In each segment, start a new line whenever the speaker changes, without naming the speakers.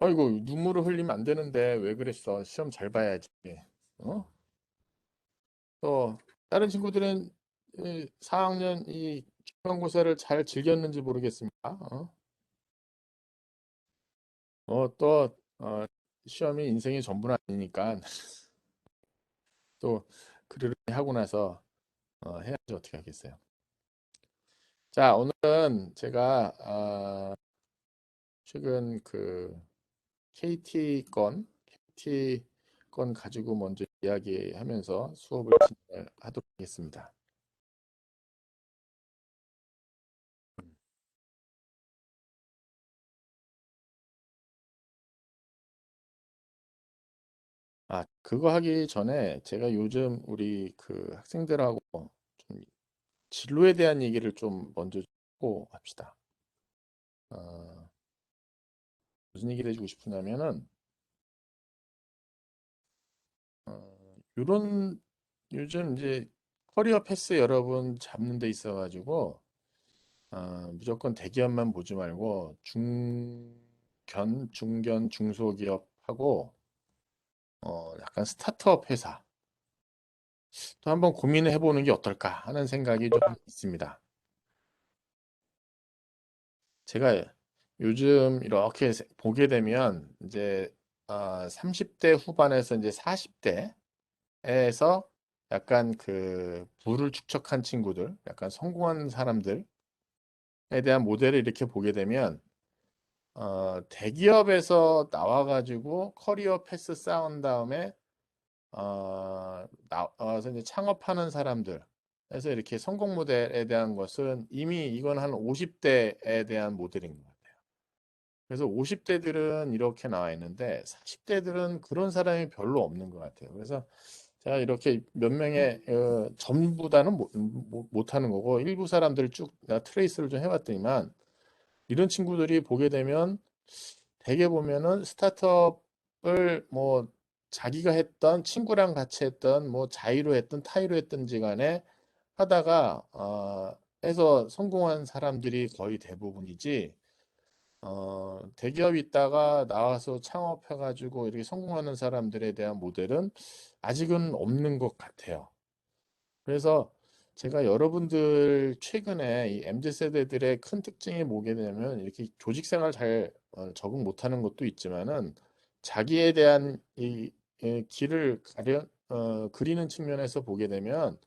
아이고, 눈물을 흘리면 안 되는데 왜 그랬어? 시험 잘 봐야지. 어? 또 다른 친구들은 4학년 이 중간고사를 잘 즐겼는지 모르겠습니다. 또 시험이 인생의 전부는 아니니까 또 그러려니 하고 나서 해야지 어떻게 하겠어요. 자, 오늘은 제가 최근 그 KT 건 가지고 먼저 이야기하면서 수업을 진행하도록 하겠습니다. 그거 하기 전에 제가 요즘 우리 그 학생들하고 좀 진로에 대한 얘기를 좀 먼저 하고 합시다. 어, 무슨 얘기를 해주고 싶으냐면은, 요런, 요즘 이제 커리어 패스 여러분 잡는 데 있어가지고, 무조건 대기업만 보지 말고, 중견, 중소기업하고, 약간 스타트업 회사, 또 한번 고민을 해보는 게 어떨까 하는 생각이 좀 있습니다. 제가 요즘 이렇게 보게 되면 이제 30대 후반에서 이제 40대에서 약간 그 부를 축적한 친구들, 약간 성공한 사람들에 대한 모델을 이렇게 보게 되면 대기업에서 나와가지고 커리어 패스 쌓은 다음에 나와서 이제 창업하는 사람들. 그래서 이렇게 성공 모델에 대한 것은 이미 이건 한 50대에 대한 모델인 것 같아요. 그래서 50대들은 이렇게 나와 있는데 40대들은 그런 사람이 별로 없는 것 같아요. 그래서 제가 이렇게 몇 명의 전부다는 못하는 거고 일부 사람들을 쭉 내가 트레이스를 좀 해봤더니만 이런 친구들이 보게 되면 대개 보면은 스타트업을 뭐 자기가 했던 친구랑 같이 했던 뭐 자의로 했던 타의로 했던지 간에 하다가 해서 성공한 사람들이 거의 대부분이지 대기업 있다가 나와서 창업해가지고 이렇게 성공하는 사람들에 대한 모델은 아직은 없는 것 같아요. 그래서 제가 여러분들 최근에 이 MZ 세대들의 큰 특징이 뭐게 되냐면 이렇게 조직 생활 잘 적응 못하는 것도 있지만은 자기에 대한 이 길을 그리는 측면에서 보게 되면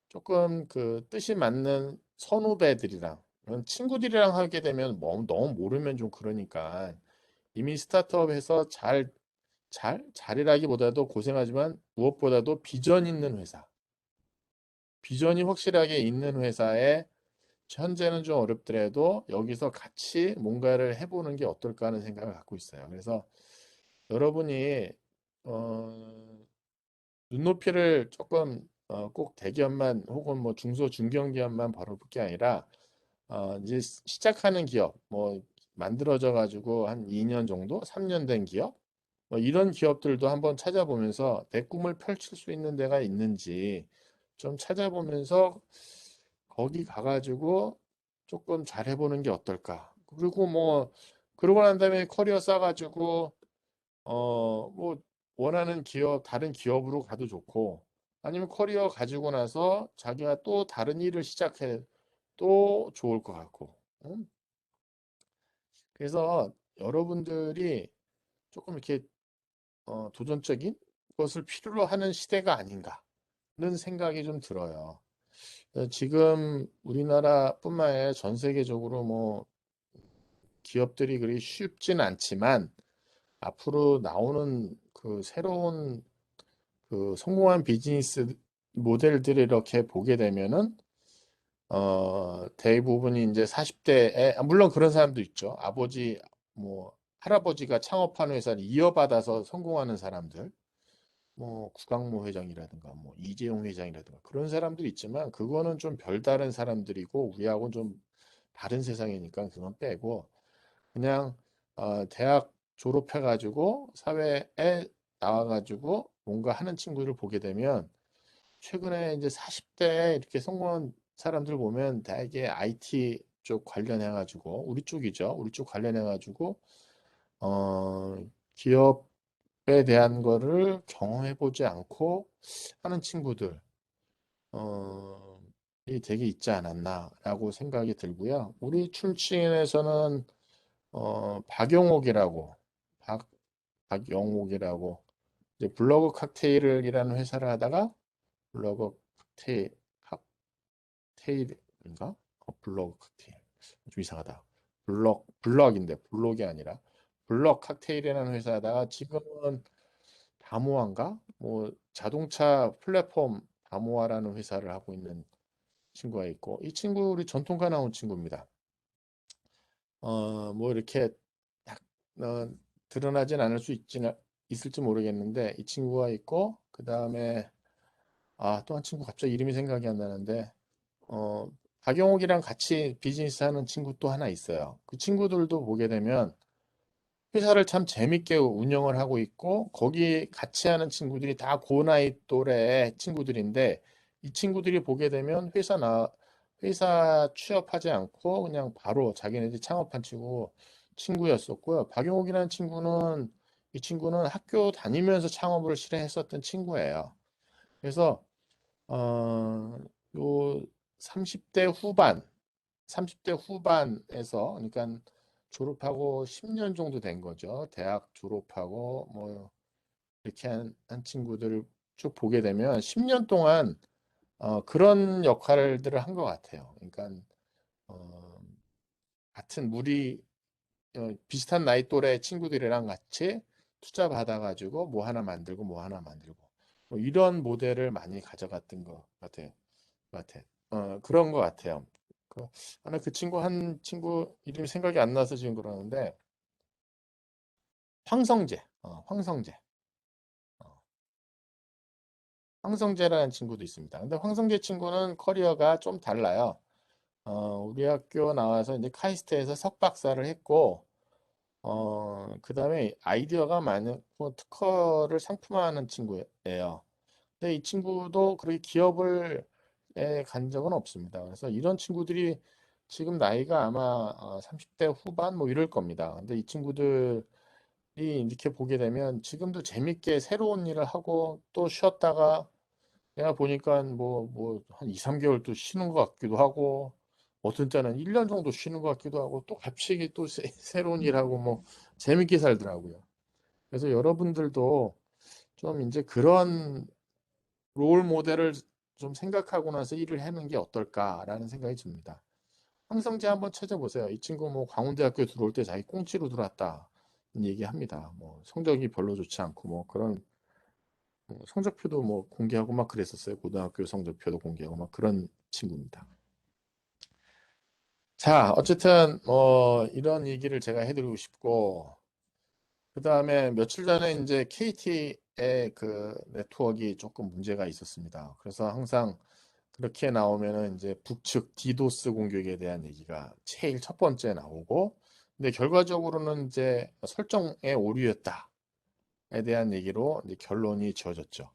조금 그 뜻이 맞는 선후배들이랑 친구들이랑 하게 되면 뭐 너무 모르면 좀 그러니까 이미 스타트업에서 잘이라기보다도 고생하지만 무엇보다도 비전 있는 회사, 비전이 확실하게 있는 회사에 현재는 좀 어렵더라도 여기서 같이 뭔가를 해보는 게 어떨까 하는 생각을 갖고 있어요. 그래서 여러분이 어, 눈높이를 조금 꼭 대기업만 혹은 뭐 중소 중견기업만 바로 볼 게 아니라 이제 시작하는 기업 뭐 만들어져 가지고 한 2년 정도, 3년 된 기업 뭐 이런 기업들도 한번 찾아보면서 내 꿈을 펼칠 수 있는 데가 있는지 좀 찾아보면서 거기 가가지고 조금 잘해보는 게 어떨까. 그리고 뭐 그러고 난 다음에 커리어 쌓아가지고 뭐 원하는 기업 다른 기업으로 가도 좋고 아니면 커리어 가지고 나서 자기가 또 다른 일을 시작해 또 좋을 것 같고. 음? 그래서 여러분들이 조금 이렇게 도전적인 것을 필요로 하는 시대가 아닌가는 생각이 좀 들어요. 지금 우리나라뿐만 아니라 전 세계적으로 뭐 기업들이 그리 쉽진 않지만 앞으로 나오는 그 새로운 그 성공한 비즈니스 모델들을 이렇게 보게 되면은 대부분이 이제 40대에 물론 그런 사람도 있죠. 아버지 뭐 할아버지가 창업하는 회사를 이어받아서 성공하는 사람들 뭐 구강모 회장이라든가 뭐 이재용 회장이라든가 그런 사람들이 있지만 그거는 좀 별다른 사람들이고 우리하고는 좀 다른 세상이니까 그건 빼고 그냥 대학 졸업해가지고 사회에 나와가지고 뭔가 하는 친구를 보게 되면 최근에 이제 40대 이렇게 성공한 사람들 보면 대개 IT 쪽 관련해가지고 우리 쪽이죠. 우리 쪽 관련해가지고 기업에 대한 거를 경험해 보지 않고 하는 친구들, 이 되게 있지 않았나라고 생각이 들고요. 우리 출신에서는 박용옥이라고, 박영옥이라고 이제 블러그 칵테일이라는 회사를 하다가 블러그 칵테일인가? 블러그 칵테일 좀 이상하다. 블럭인데 블록이 아니라 블럭 칵테일이라는 회사에다가 지금은 다모아인가? 뭐 자동차 플랫폼 다모아라는 회사를 하고 있는 친구가 있고 이 친구 우리 전통가 나온 친구입니다. 뭐 이렇게 딱 드러나진 않을 수 있을지 모르겠는데 이 친구가 있고 그 다음에 또 한 친구 갑자기 이름이 생각이 안 나는데 어, 박영옥이랑 같이 비즈니스 하는 친구 또 하나 있어요. 그 친구들도 보게 되면 회사를 참 재밌게 운영을 하고 있고 거기 같이 하는 친구들이 다 고나이 또래의 친구들인데 이 친구들이 보게 되면 회사 취업하지 않고 그냥 바로 자기네들이 창업한 친구였었고요. 박용욱이라는 친구는 이 친구는 학교 다니면서 창업을 실행했었던 친구예요. 그래서 요 30대 후반 30대 후반에서 그러니까 졸업하고 10년 정도 된 거죠. 대학 졸업하고 뭐 이렇게 한 친구들을 쭉 보게 되면 10년 동안 그런 역할들을 한 것 같아요. 그러니까 어, 같은 비슷한 나이 또래 친구들이랑 같이 투자 받아가지고 뭐 하나 만들고 뭐 하나 만들고 뭐 이런 모델을 많이 가져갔던 것 같아요. 그런 것 같아요. 그, 하나 그 친구 한 친구 이름이 생각이 안 나서 지금 그러는데 황성재, 어, 황성재라는 친구도 있습니다. 근데 황성재 친구는 커리어가 좀 달라요. 우리 학교 나와서 이제 카이스트에서 석박사를 했고, 그 다음에 아이디어가 많고 특허를 상품화하는 친구예요. 근데 이 친구도 그렇게 기업을 간 적은 없습니다. 그래서 이런 친구들이 지금 나이가 아마 30대 후반 뭐 이럴 겁니다. 근데 이 친구들이 이렇게 보게 되면 지금도 재밌게 새로운 일을 하고 또 쉬었다가 내가 보니까 뭐 한 2, 3개월 또 쉬는 것 같기도 하고 어떤 때는 1년 정도 쉬는 것 같기도 하고 또 갑자기 또 새로운 일하고 뭐 재밌게 살더라고요. 그래서 여러분들도 좀 이제 그런 롤 모델을 좀 생각하고 나서 일을 하는 게 어떨까라는 생각이 듭니다. 황성재 한번 찾아보세요. 이 친구 뭐 광운대학교 들어올 때 자기 꽁치로 들어왔다 얘기합니다. 뭐 성적이 별로 좋지 않고 뭐 그런 성적표도 뭐 공개하고 막 그랬었어요. 고등학교 성적표도 공개하고 막 그런 친구입니다. 자, 어쨌든 뭐 이런 얘기를 제가 해드리고 싶고 그 다음에 며칠 전에 이제 KT의 그 네트워크가 조금 문제가 있었습니다. 그래서 항상 그렇게 나오면은 이제 북측 디도스 공격에 대한 얘기가 제일 첫 번째 나오고, 근데 결과적으로는 이제 설정의 오류였다에 대한 얘기로 이제 결론이 지어졌죠.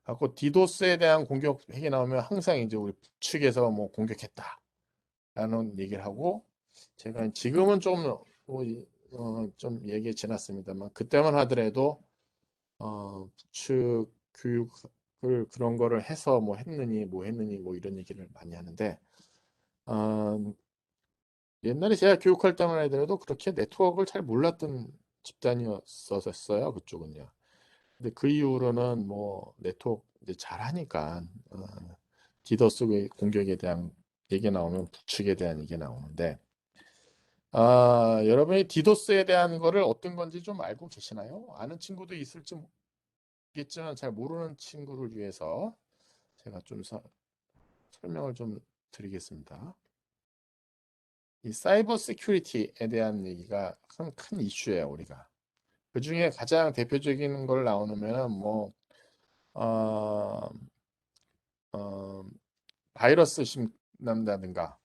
갖고 디도스에 대한 공격 핵이 나오면 항상 이제 우리 북측에서 뭐 공격했다라는 얘기를 하고, 제가 지금은 좀 얘기 지났습니다만 그때만 하더라도 북측 교육을 그런 거를 해서 뭐 했느니 뭐 이런 얘기를 많이 하는데 어, 옛날에 제가 교육할 때만 하더라도 그렇게 네트워크를 잘 몰랐던 집단이었었어요. 그쪽은요. 근데 그 이후로는 뭐 네트워크 이제 잘 하니까 디더스 공격에 대한 얘기 나오면 북측에 대한 얘기 나오는데 여러분이 디도스에 대한 거를 어떤 건지 좀 알고 계시나요? 아는 친구도 있을지 모르겠지만 잘 모르는 친구를 위해서 제가 좀 설명을 좀 드리겠습니다. 이 사이버 시큐리티에 대한 얘기가 큰 이슈예요, 우리가. 그 중에 가장 대표적인 걸 나오면 뭐 어, 어, 바이러스 심는다든가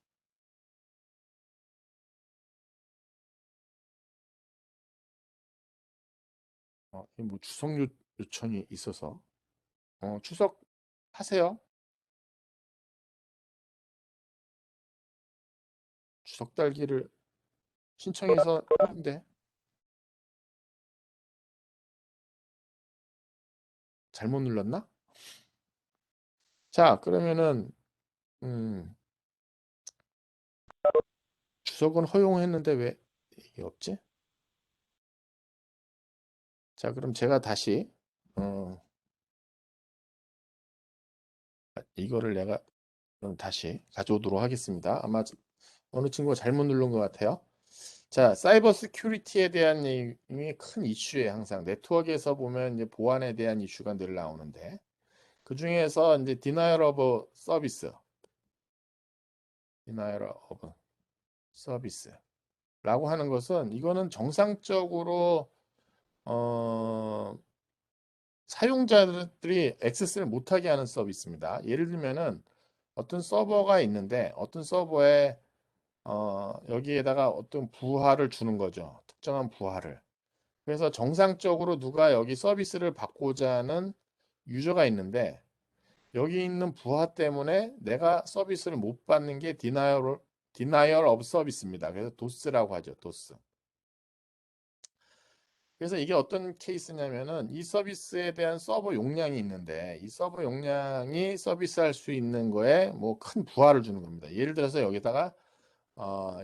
뭐 주석 요청이 있어서 추석 하세요. 주석 달기를 신청해서 하는데 잘못 눌렀나? 자, 그러면은 음, 주석은 허용했는데 왜 이게 없지? 자, 그럼 제가 다시 이거를 내가 다시 가져오도록 하겠습니다. 아마 어느 친구가 잘못 누른 것 같아요. 자, 사이버 시큐리티에 대한 얘기 큰 이슈에 항상 네트워크에서 보면 이제 보안에 대한 이슈가 늘 나오는데 그 중에서 이제 denial of service, denial of service라고 하는 것은 이거는 정상적으로 어, 사용자들이 액세스를 못하게 하는 서비스입니다. 예를 들면은 어떤 서버가 있는데 어떤 서버에 여기에다가 어떤 부하를 주는 거죠. 특정한 부하를. 그래서 정상적으로 누가 여기 서비스를 받고자 하는 유저가 있는데 여기 있는 부하 때문에 내가 서비스를 못 받는 게 denial of service입니다. 그래서 도스라고 하죠. 도스. 그래서 이게 어떤 케이스냐면은 이 서비스에 대한 서버 용량이 있는데 이 서버 용량이 서비스할 수 있는 거에 뭐 큰 부하를 주는 겁니다. 예를 들어서 여기다가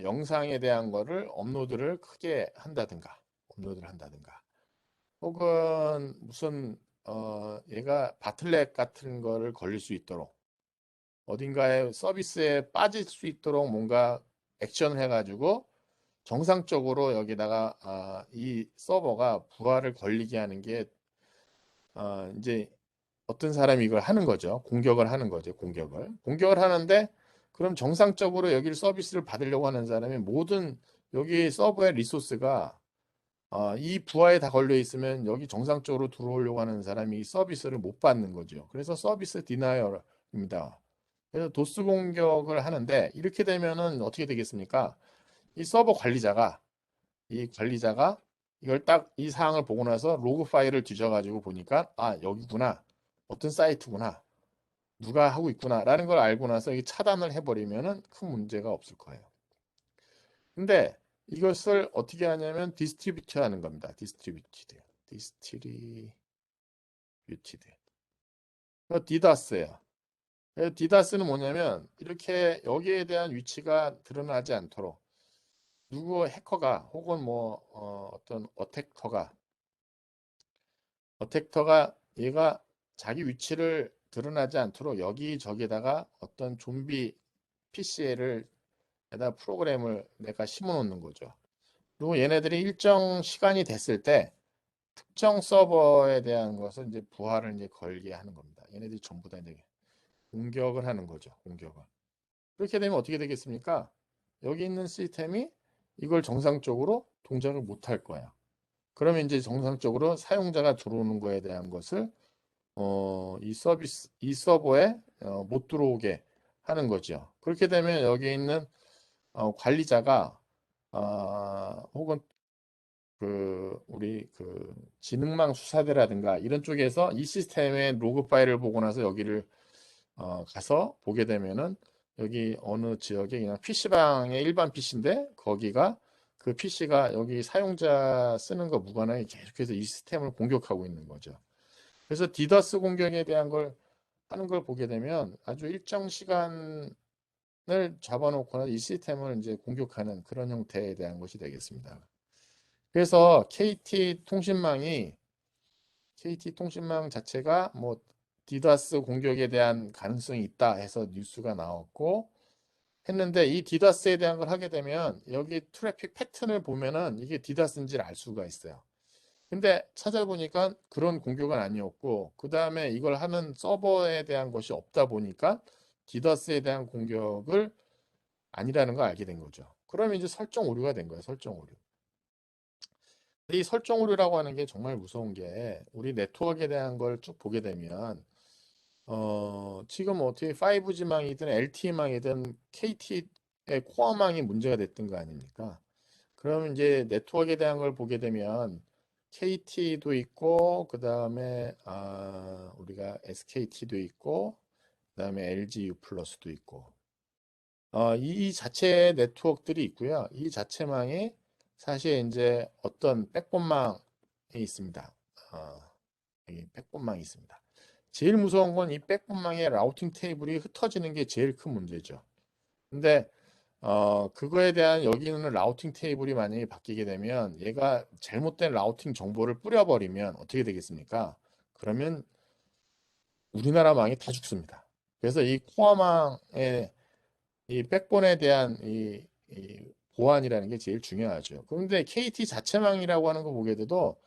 영상에 대한 거를 업로드를 크게 한다든가 업로드를 한다든가 혹은 무슨 얘가 바틀렉 같은 거를 걸릴 수 있도록 어딘가에 서비스에 빠질 수 있도록 뭔가 액션을 해가지고 정상적으로 여기다가 이 서버가 부하를 걸리게 하는 게 이제 어떤 사람이 이걸 하는 거죠. 공격을 하는 거죠. 공격을 하는데 그럼 정상적으로 여기 서비스를 받으려고 하는 사람이 모든 여기 서버의 리소스가 이 부하에 다 걸려 있으면 여기 정상적으로 들어오려고 하는 사람이 이 서비스를 못 받는 거죠. 그래서 서비스 디나이얼입니다. 그래서 도스 공격을 하는데 이렇게 되면은 어떻게 되겠습니까? 이 서버 관리자가 이걸 딱 이 사항을 보고 나서 로그 파일을 뒤져가지고 보니까 여기구나. 어떤 사이트구나. 누가 하고 있구나라는 걸 알고 나서 이 차단을 해버리면은 큰 문제가 없을 거예요. 근데 이것을 어떻게 하냐면 디스트리뷰트 하는 겁니다. 디스트리뷰티드. 디다스예요. 디다스는 뭐냐면 이렇게 여기에 대한 위치가 드러나지 않도록 누구 해커가 혹은 뭐 어떤 어택터가 얘가 자기 위치를 드러나지 않도록 여기저기다가 어떤 좀비 PC를 에다 프로그램을 내가 심어 놓는 거죠. 그리고 얘네들이 일정 시간이 됐을 때 특정 서버에 대한 것을 이제 부하를 이제 걸게 하는 겁니다. 얘네들이 전부 다 이제 공격을 하는 거죠. 공격을. 그렇게 되면 어떻게 되겠습니까? 여기 있는 시스템이 이걸 정상적으로 동작을 못 할 거야. 그러면 이제 정상적으로 사용자가 들어오는 거에 대한 것을 이 서버에 못 들어오게 하는 거죠. 그렇게 되면 여기 있는 관리자가 혹은 우리 지능망 수사대라든가 이런 쪽에서 이 시스템의 로그 파일을 보고 나서 여기를 가서 보게 되면은 여기 어느 지역에 그냥 PC방의 일반 PC인데 거기가 그 PC가 여기 사용자 쓰는 거 무관하게 계속해서 이 시스템을 공격하고 있는 거죠. 그래서 디더스 공격에 대한 걸 하는 걸 보게 되면 아주 일정 시간을 잡아놓거나 이 시스템을 이제 공격하는 그런 형태에 대한 것이 되겠습니다. 그래서 KT 통신망 자체가 뭐 디다스 공격에 대한 가능성이 있다 해서 뉴스가 나왔고 했는데 이 디다스에 대한 걸 하게 되면 여기 트래픽 패턴을 보면은 이게 디다스인지를 알 수가 있어요. 근데 찾아보니까 그런 공격은 아니었고 그 다음에 이걸 하는 서버에 대한 것이 없다 보니까 디다스에 대한 공격을 아니라는 걸 알게 된 거죠. 그러면 이제 설정 오류가 된 거예요. 설정 오류. 이 설정 오류라고 하는 게 정말 무서운 게 우리 네트워크에 대한 걸 쭉 보게 되면 지금 어떻게 5G망이든 LTE망이든 KT의 코어망이 문제가 됐던 거 아닙니까? 그러면 이제 네트워크에 대한 걸 보게 되면 KT도 있고 그다음에 우리가 SKT도 있고 그다음에 LG U 플러스도 있고 이 자체 네트워크들이 있고요. 이 자체망이 사실 이제 어떤 백본망이 있습니다. 여기 백본망이 있습니다. 제일 무서운 건 이 백본망의 라우팅 테이블이 흩어지는 게 제일 큰 문제죠. 근데 그거에 대한 여기 있는 라우팅 테이블이 만약에 바뀌게 되면 얘가 잘못된 라우팅 정보를 뿌려버리면 어떻게 되겠습니까? 그러면 우리나라 망이 다 죽습니다. 그래서 이 코어망의 이 백본에 대한 이 보안이라는 게 제일 중요하죠. 그런데 KT 자체망이라고 하는 거 보게 돼도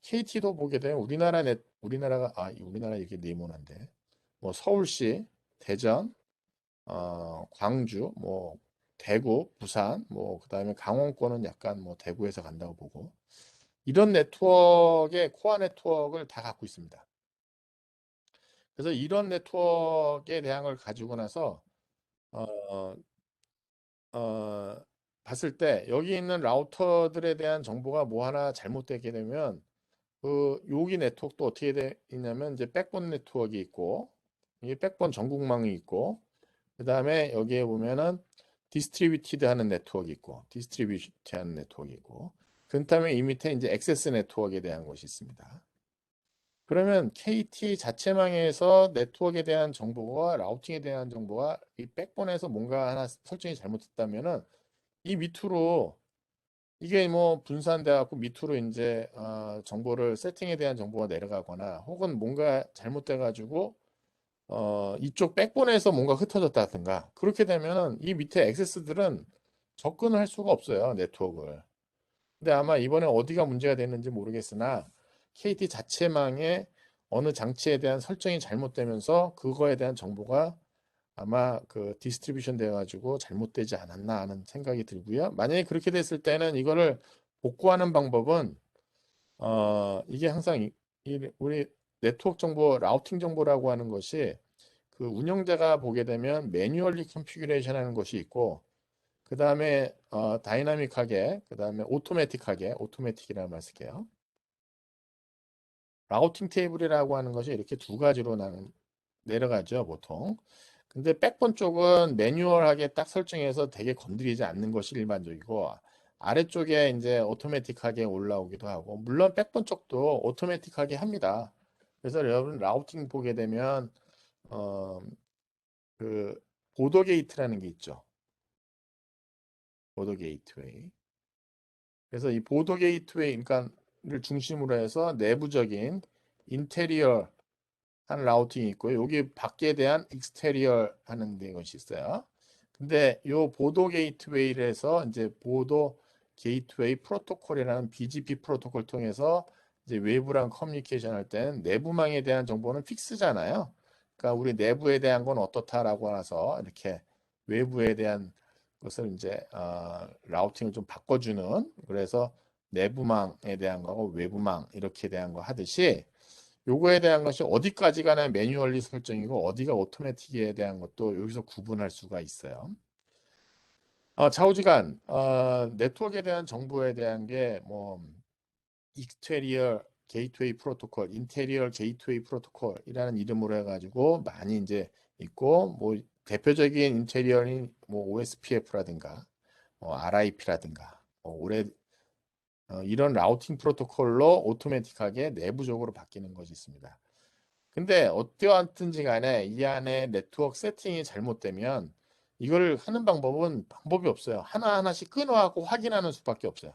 KT도 보게 되면 우리나라가 우리나라 이렇게 네모난데 뭐 서울시, 대전, 광주, 뭐 대구, 부산, 뭐 그다음에 강원권은 약간 뭐 대구에서 간다고 보고 이런 네트워크의 코어 네트워크를 다 갖고 있습니다. 그래서 이런 네트워크에 대한 걸 가지고 나서 어, 어, 봤을 때 여기 있는 라우터들에 대한 정보가 뭐 하나 잘못되게 되면 그 여기 네트워크도 어떻게 돼 있냐면 이제 백본 네트워크가 있고 이게 백본 전국망이 있고 그 다음에 여기에 보면은 디스트리뷰티드 하는 네트워크 있고 디스트리뷰티드 하는 네트워크 있고 그 다음에 이 밑에 이제 액세스 네트워크에 대한 것이 있습니다. 그러면 KT 자체망에서 네트워크에 대한 정보와 라우팅에 대한 정보가 이 백본에서 뭔가 하나 설정이 잘못됐다면은 이 밑으로 이게 뭐 분산돼 갖고 밑으로 이제 정보를 세팅에 대한 정보가 내려가거나 혹은 뭔가 잘못돼 가지고 이쪽 백본에서 뭔가 흩어졌다든가 그렇게 되면은 이 밑에 액세스들은 접근을 할 수가 없어요, 네트워크를. 근데 아마 이번에 어디가 문제가 됐는지 모르겠으나 KT 자체망의 어느 장치에 대한 설정이 잘못되면서 그거에 대한 정보가 아마 그 디스트리뷰션 되어 가지고 잘못되지 않았나 하는 생각이 들고요. 만약에 그렇게 됐을 때는 이거를 복구하는 방법은 이게 항상 우리 네트워크 정보, 라우팅 정보라고 하는 것이 그 운영자가 보게 되면 매뉴얼리 컨피규레이션 하는 것이 있고 그 다음에 다이나믹하게 그 다음에 오토매틱이라는 말 쓸게요. 라우팅 테이블이라고 하는 것이 이렇게 두 가지로 내려가죠 보통. 근데 백본 쪽은 매뉴얼하게 딱 설정해서 되게 건드리지 않는 것이 일반적이고 아래쪽에 이제 오토매틱하게 올라오기도 하고 물론 백본 쪽도 오토매틱하게 합니다. 그래서 여러분 라우팅 보게 되면 어, 그 보도 게이트라는 게 있죠. 보도 게이트웨이. 그래서 이 보도 게이트웨이 그러니까를 중심으로 해서 내부적인 인테리어 한 라우팅이 있고요. 여기 밖에 대한 익스테리어 하는 것이 있어요. 근데 요 보도 게이트웨이에서 이제 보도 게이트웨이 프로토콜이라는 BGP 프로토콜 통해서 이제 외부랑 커뮤니케이션 할 때는 내부망에 대한 정보는 픽스잖아요. 그러니까 우리 내부에 대한 건 어떻다라고 해서 이렇게 외부에 대한 것을 이제 라우팅을 좀 바꿔주는 그래서 내부망에 대한 거하고 외부망 이렇게 대한 거 하듯이 요거에 대한 것이 어디까지가 매뉴얼리 설정이고 어디가 오토매틱에 대한 것도 여기서 구분할 수가 있어요. 좌우지간 네트워크에 대한 정보에 대한 게 뭐 익스테리어 게이트웨이 프로토콜, 인테리어 게이트웨이 프로토콜이라는 이름으로 해가지고 많이 이제 있고 뭐 대표적인 인테리어인 뭐 OSPF라든가 RIP라든가 올해 이런 라우팅 프로토콜로 오토매틱하게 내부적으로 바뀌는 것이 있습니다. 근데 어떠한든지 간에 이 안에 네트워크 세팅이 잘못되면 이걸 하는 방법이 없어요. 하나하나씩 끊어갖고 확인하는 수밖에 없어요.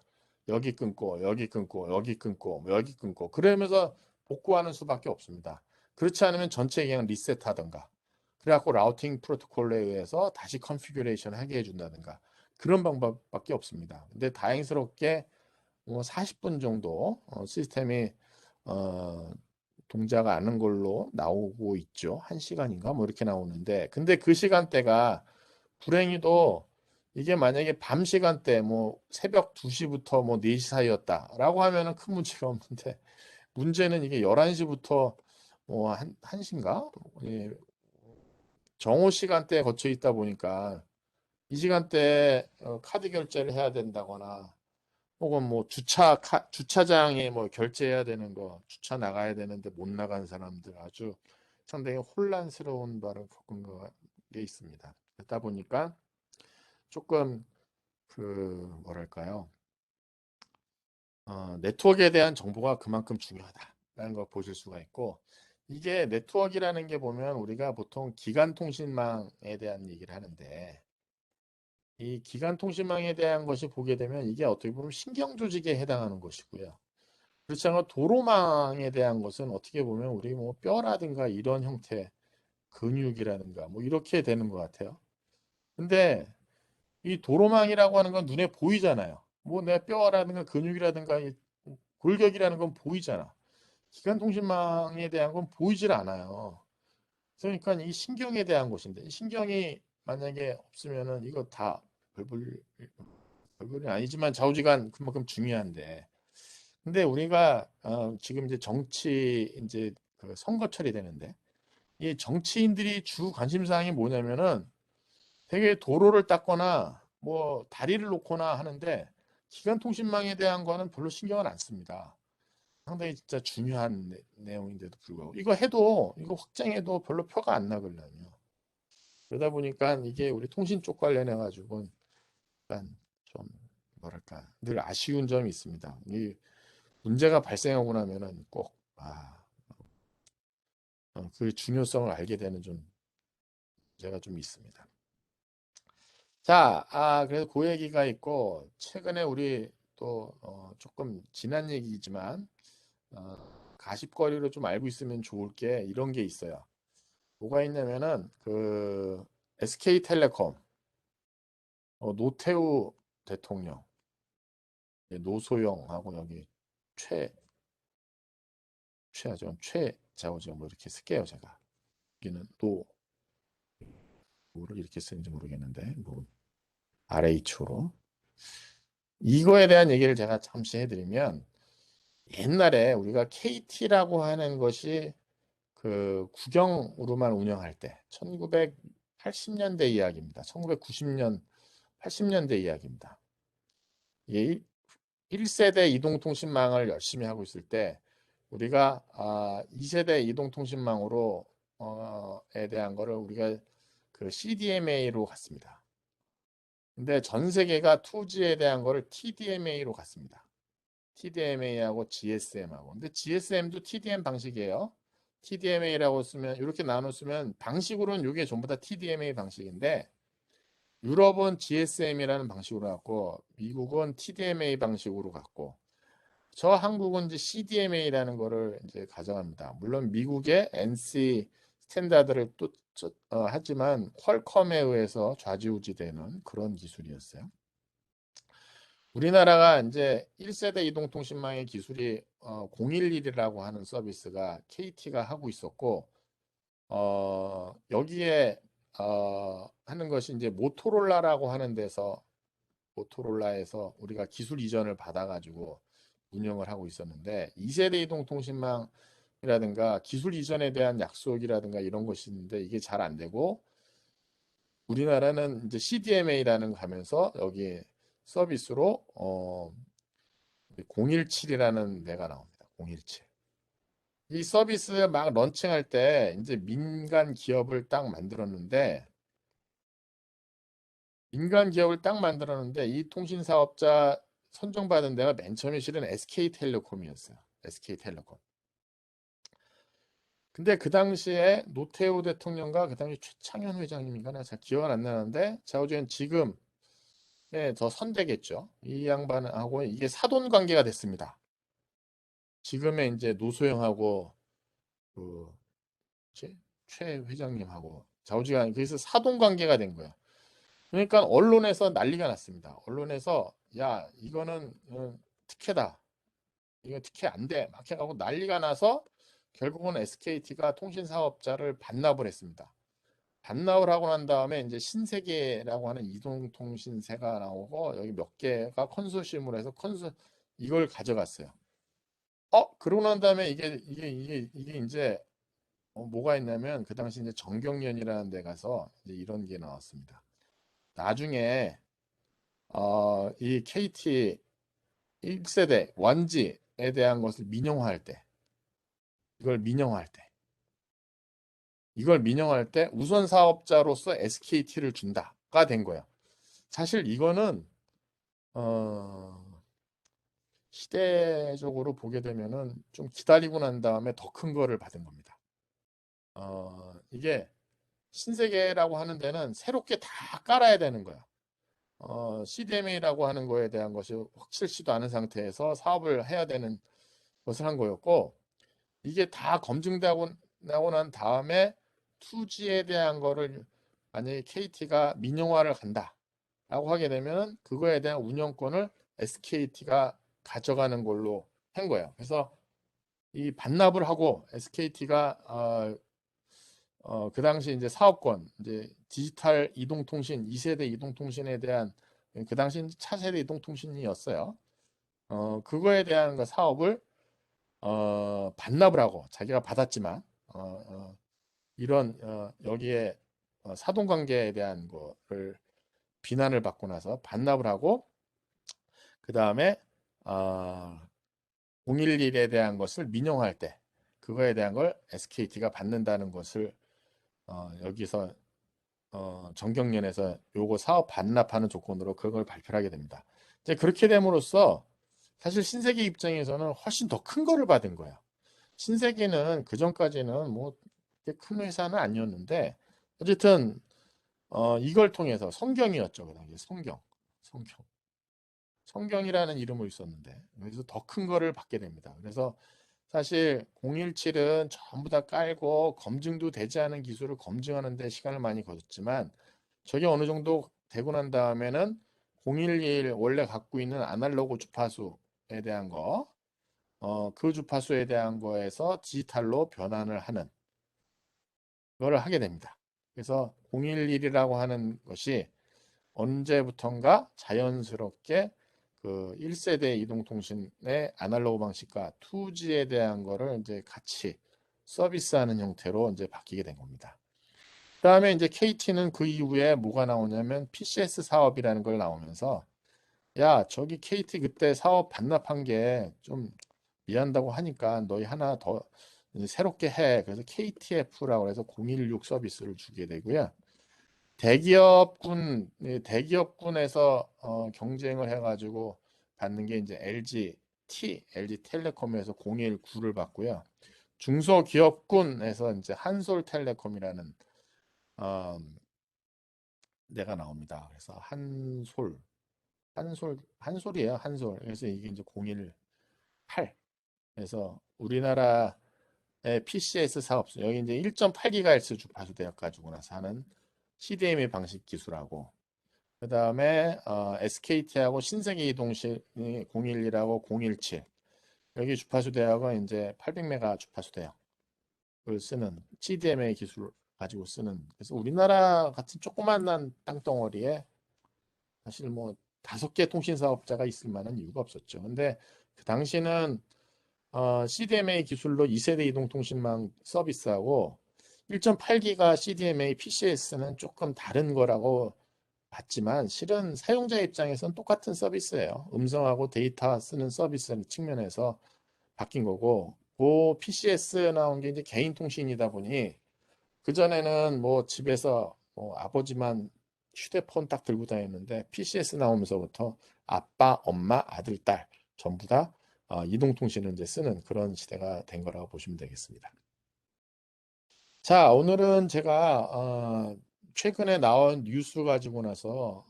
여기 끊고 여기 끊고 여기 끊고 뭐 여기 끊고 그러면서 복구하는 수밖에 없습니다. 그렇지 않으면 전체 그냥 리셋하던가 그래갖고 라우팅 프로토콜에 의해서 다시 컨피규레이션 하게 해준다든가 그런 방법밖에 없습니다. 근데 다행스럽게 뭐 40분 정도 시스템이 어, 동작 안 하는 걸로 나오고 있죠. 1시간인가 뭐 이렇게 나오는데 근데 그 시간대가 불행히도 이게 만약에 밤 시간대 뭐 새벽 2시부터 뭐 4시 사이였다라고 하면은 큰 문제가 없는데 문제는 이게 11시부터 뭐 1시인가? 예, 정오 시간대에 거쳐 있다 보니까 이 시간대에 카드 결제를 해야 된다거나 혹은 뭐 주차장에 뭐 결제해야 되는 거, 주차 나가야 되는데 못 나간 사람들 아주 상당히 혼란스러운 바를 겪은 게 있습니다. 그러다 보니까 조금 그 뭐랄까요? 네트워크에 대한 정보가 그만큼 중요하다. 라는 걸 보실 수가 있고, 이게 네트워크라는 게 보면 우리가 보통 기간통신망에 대한 얘기를 하는데, 이 기간통신망에 대한 것이 보게 되면 이게 어떻게 보면 신경조직에 해당하는 것이고요. 그렇지 않고 도로망에 대한 것은 어떻게 보면 우리 뭐 뼈라든가 이런 형태, 근육이라든가 뭐 이렇게 되는 것 같아요. 근데 이 도로망이라고 하는 건 눈에 보이잖아요. 뭐 내 뼈라든가 근육이라든가 이 골격이라는 건 보이잖아. 기간통신망에 대한 건 보이질 않아요. 그러니까 이 신경에 대한 것인데, 이 신경이 만약에 없으면은 이거 다 별볼 별볼이 아니지만 좌우지간 그만큼 중요한데. 근데 우리가 지금 이제 정치 이제 그 선거철이 되는데, 이 정치인들이 주 관심사항이 뭐냐면은 되게 도로를 닦거나 뭐 다리를 놓거나 하는데, 기간통신망에 대한 거는 별로 신경을 안 씁니다. 상당히 진짜 중요한 내용인데도 불구하고 이거 해도 이거 확장해도 별로 표가 안 나거든요. 그러다 보니까 이게 우리 통신 쪽 관련해 가지고 약간 좀 뭐랄까 늘 아쉬운 점이 있습니다. 이 문제가 발생하고 나면은 꼭 그 중요성을 알게 되는 좀 문제가 좀 있습니다. 자, 그래서 그 얘기가 있고 최근에 우리 또 조금 지난 얘기지만 가십거리로 좀 알고 있으면 좋을 게 이런 게 있어요. 뭐가 있냐면은 그 SK텔레콤 노태우 대통령 노소영하고 여기 최 최하죠 최자오죠 뭐 이렇게 쓸게요 제가. 여기는 또 뭐를 이렇게 쓰는지 모르겠는데 뭐 RH로 이거에 대한 얘기를 제가 잠시 해드리면, 옛날에 우리가 KT라고 하는 것이 그 국영으로만 운영할 때 1980년대 이야기입니다. 1990년 80년대 이야기입니다. 이게 1세대 이동통신망을 열심히 하고 있을 때 우리가 2세대 이동통신망으로 에 대한 거를 우리가 그 CDMA로 갔습니다. 근데 전 세계가 2G에 대한 거를 TDMA로 갔습니다. TDMA하고 GSM하고. 근데 GSM도 TDM 방식이에요. TDMA라고 쓰면 이렇게 나눠 쓰면 방식으로는 이게 전부 다 TDMA 방식인데, 유럽은 GSM이라는 방식으로 갔고 미국은 TDMA 방식으로 갔고 저 한국은 이제 CDMA라는 거를 이제 가져갑니다. 물론 미국의 NC 스탠다드를 또 하지만 퀄컴에 의해서 좌지우지되는 그런 기술이었어요. 우리나라가 이제 1세대 이동통신망의 기술이 011이라고 하는 서비스가 KT가 하고 있었고, 여기에 하는 것이 이제 모토롤라라고 하는 데서, 모토롤라에서 우리가 기술 이전을 받아가지고 운영을 하고 있었는데, 2세대 이동통신망이라든가 기술 이전에 대한 약속이라든가 이런 것이 있는데 이게 잘 안 되고, 우리나라는 이제 CDMA라는 거 하면서 여기 서비스로 017이라는 데가 나옵니다. 017. 이 서비스 막 런칭할 때 이제 민간 기업을 딱 만들었는데, 이 통신 사업자 선정받은 데가 맨 처음에 실은 SK텔레콤이었어요. SK텔레콤. 근데 그 당시에 노태우 대통령과 그 당시 최창현 회장님인가 내가 잘 기억은 안 나는데 좌우지간 지금 더 선대겠죠. 이 양반하고 이게 사돈 관계가 됐습니다. 지금의 이제 노소영하고 그 최 회장님하고 좌우지간 그래서 사돈 관계가 된 거예요. 그러니까 언론에서 난리가 났습니다. 언론에서 야 이거는 특혜다. 이거 특혜 안 돼. 막 해가고 난리가 나서 결국은 SKT가 통신 사업자를 반납을 했습니다. 반납을 하고 난 다음에 이제 신세계라고 하는 이동통신사가 나오고 여기 몇 개가 컨소시엄으로 해서 이걸 가져갔어요. 그러고 난 다음에 이게 이제 뭐가 있냐면 그 당시 이제 정경련이라는 데 가서 이제 이런 게 나왔습니다. 나중에 이 KT 1세대 원지에 대한 것을 민영화할 때, 이걸 민영화할 때, 우선 사업자로서 SKT를 준다가 된 거예요. 사실 이거는 시대적으로 보게 되면은 좀 기다리고 난 다음에 더 큰 거를 받은 겁니다. 이게 신세계라고 하는 데는 새롭게 다 깔아야 되는 거야. CDMA라고 하는 거에 대한 것이 확실치도 않은 상태에서 사업을 해야 되는 것을 한 거였고, 이게 다 검증되고 나고 난 다음에 투지에 대한 거를 만약에 KT가 민영화를 간다라고 하게 되면 그거에 대한 운영권을 SKT가 가져가는 걸로 한 거예요. 그래서 이 반납을 하고 SKT가 그 당시 이제 사업권, 이제 디지털 이동통신, 2세대 이동통신에 대한 그 당시 차세대 이동통신이었어요. 그거에 대한 그 사업을 반납을 하고 자기가 받았지만 이런 여기에 사동관계에 대한 거를 비난을 받고 나서 반납을 하고 그 다음에 011에 대한 것을 민영화할 때 그거에 대한 걸 SKT가 받는다는 것을 여기서 정경련에서 요거 사업 반납하는 조건으로 그걸 발표를 하게 됩니다. 이제 그렇게 됨으로써 사실 신세계 입장에서는 훨씬 더 큰 거를 받은 거예요. 신세계는 그 전까지는 뭐 큰 회사는 아니었는데 어쨌든 이걸 통해서 성경이었죠. 그 당시 성경이라는 이름을 있었는데 그래서 더 큰 거를 받게 됩니다. 그래서 사실 017은 전부 다 깔고 검증도 되지 않은 기술을 검증하는 데 시간을 많이 거뒀지만 저게 어느 정도 되고 난 다음에는 011 원래 갖고 있는 아날로그 주파수에 대한 그 주파수에 대한 거에서 디지털로 변환을 하는 거를 하게 됩니다. 그래서 011이라고 하는 것이 언제부턴가 자연스럽게 그 1세대 이동통신의 아날로그 방식과 2G에 대한 거를 이제 같이 서비스하는 형태로 이제 바뀌게 된 겁니다. 그다음에 이제 KT는 그 이후에 뭐가 나오냐면 PCS 사업이라는 걸 나오면서 야, 저기 KT 그때 사업 반납한 게 좀 미안하다고 하니까 너희 하나 더 새롭게 해. 그래서 KTF라고 해서 016 서비스를 주게 되고요. 대기업군에서 경쟁을 해가지고 받는 게 이제 LG텔레콤에서 019를 받고요. 중소기업군에서 이제 한솔텔레콤이라는 어, 데가 나옵니다. 그래서 한솔이에요. 한솔. 그래서 이게 이제 018. 그래서 우리나라의 PCS 사업소 여기 이제 1.8GHz 주파수 대역 가지고 나서 하는 CDMA 방식 기술하고 그 다음에 SKT하고 신세계 이동실 011하고 017 여기 주파수 대역은 이제 800메가 주파수 대역을 쓰는 CDMA 기술을 가지고 쓰는 그래서 우리나라 같은 조그만한 땅덩어리에 사실 뭐 5개 통신 사업자가 있을 만한 이유가 없었죠. 근데 그 당시는 CDMA 기술로 2세대 이동통신망 서비스하고 1.8기가 CDMA PCS는 조금 다른 거라고 봤지만 실은 사용자 입장에선 똑같은 서비스예요. 음성하고 데이터 쓰는 서비스 측면에서 바뀐 거고 그 PCS 나온 게 이제 개인 통신이다 보니 그전에는 뭐 집에서 뭐 아버지만 휴대폰 딱 들고 다녔는데 PCS 나오면서부터 아빠, 엄마, 아들, 딸 전부 다 이동통신을 이제 쓰는 그런 시대가 된 거라고 보시면 되겠습니다. 자, 오늘은 제가 최근에 나온 뉴스 가지고 나서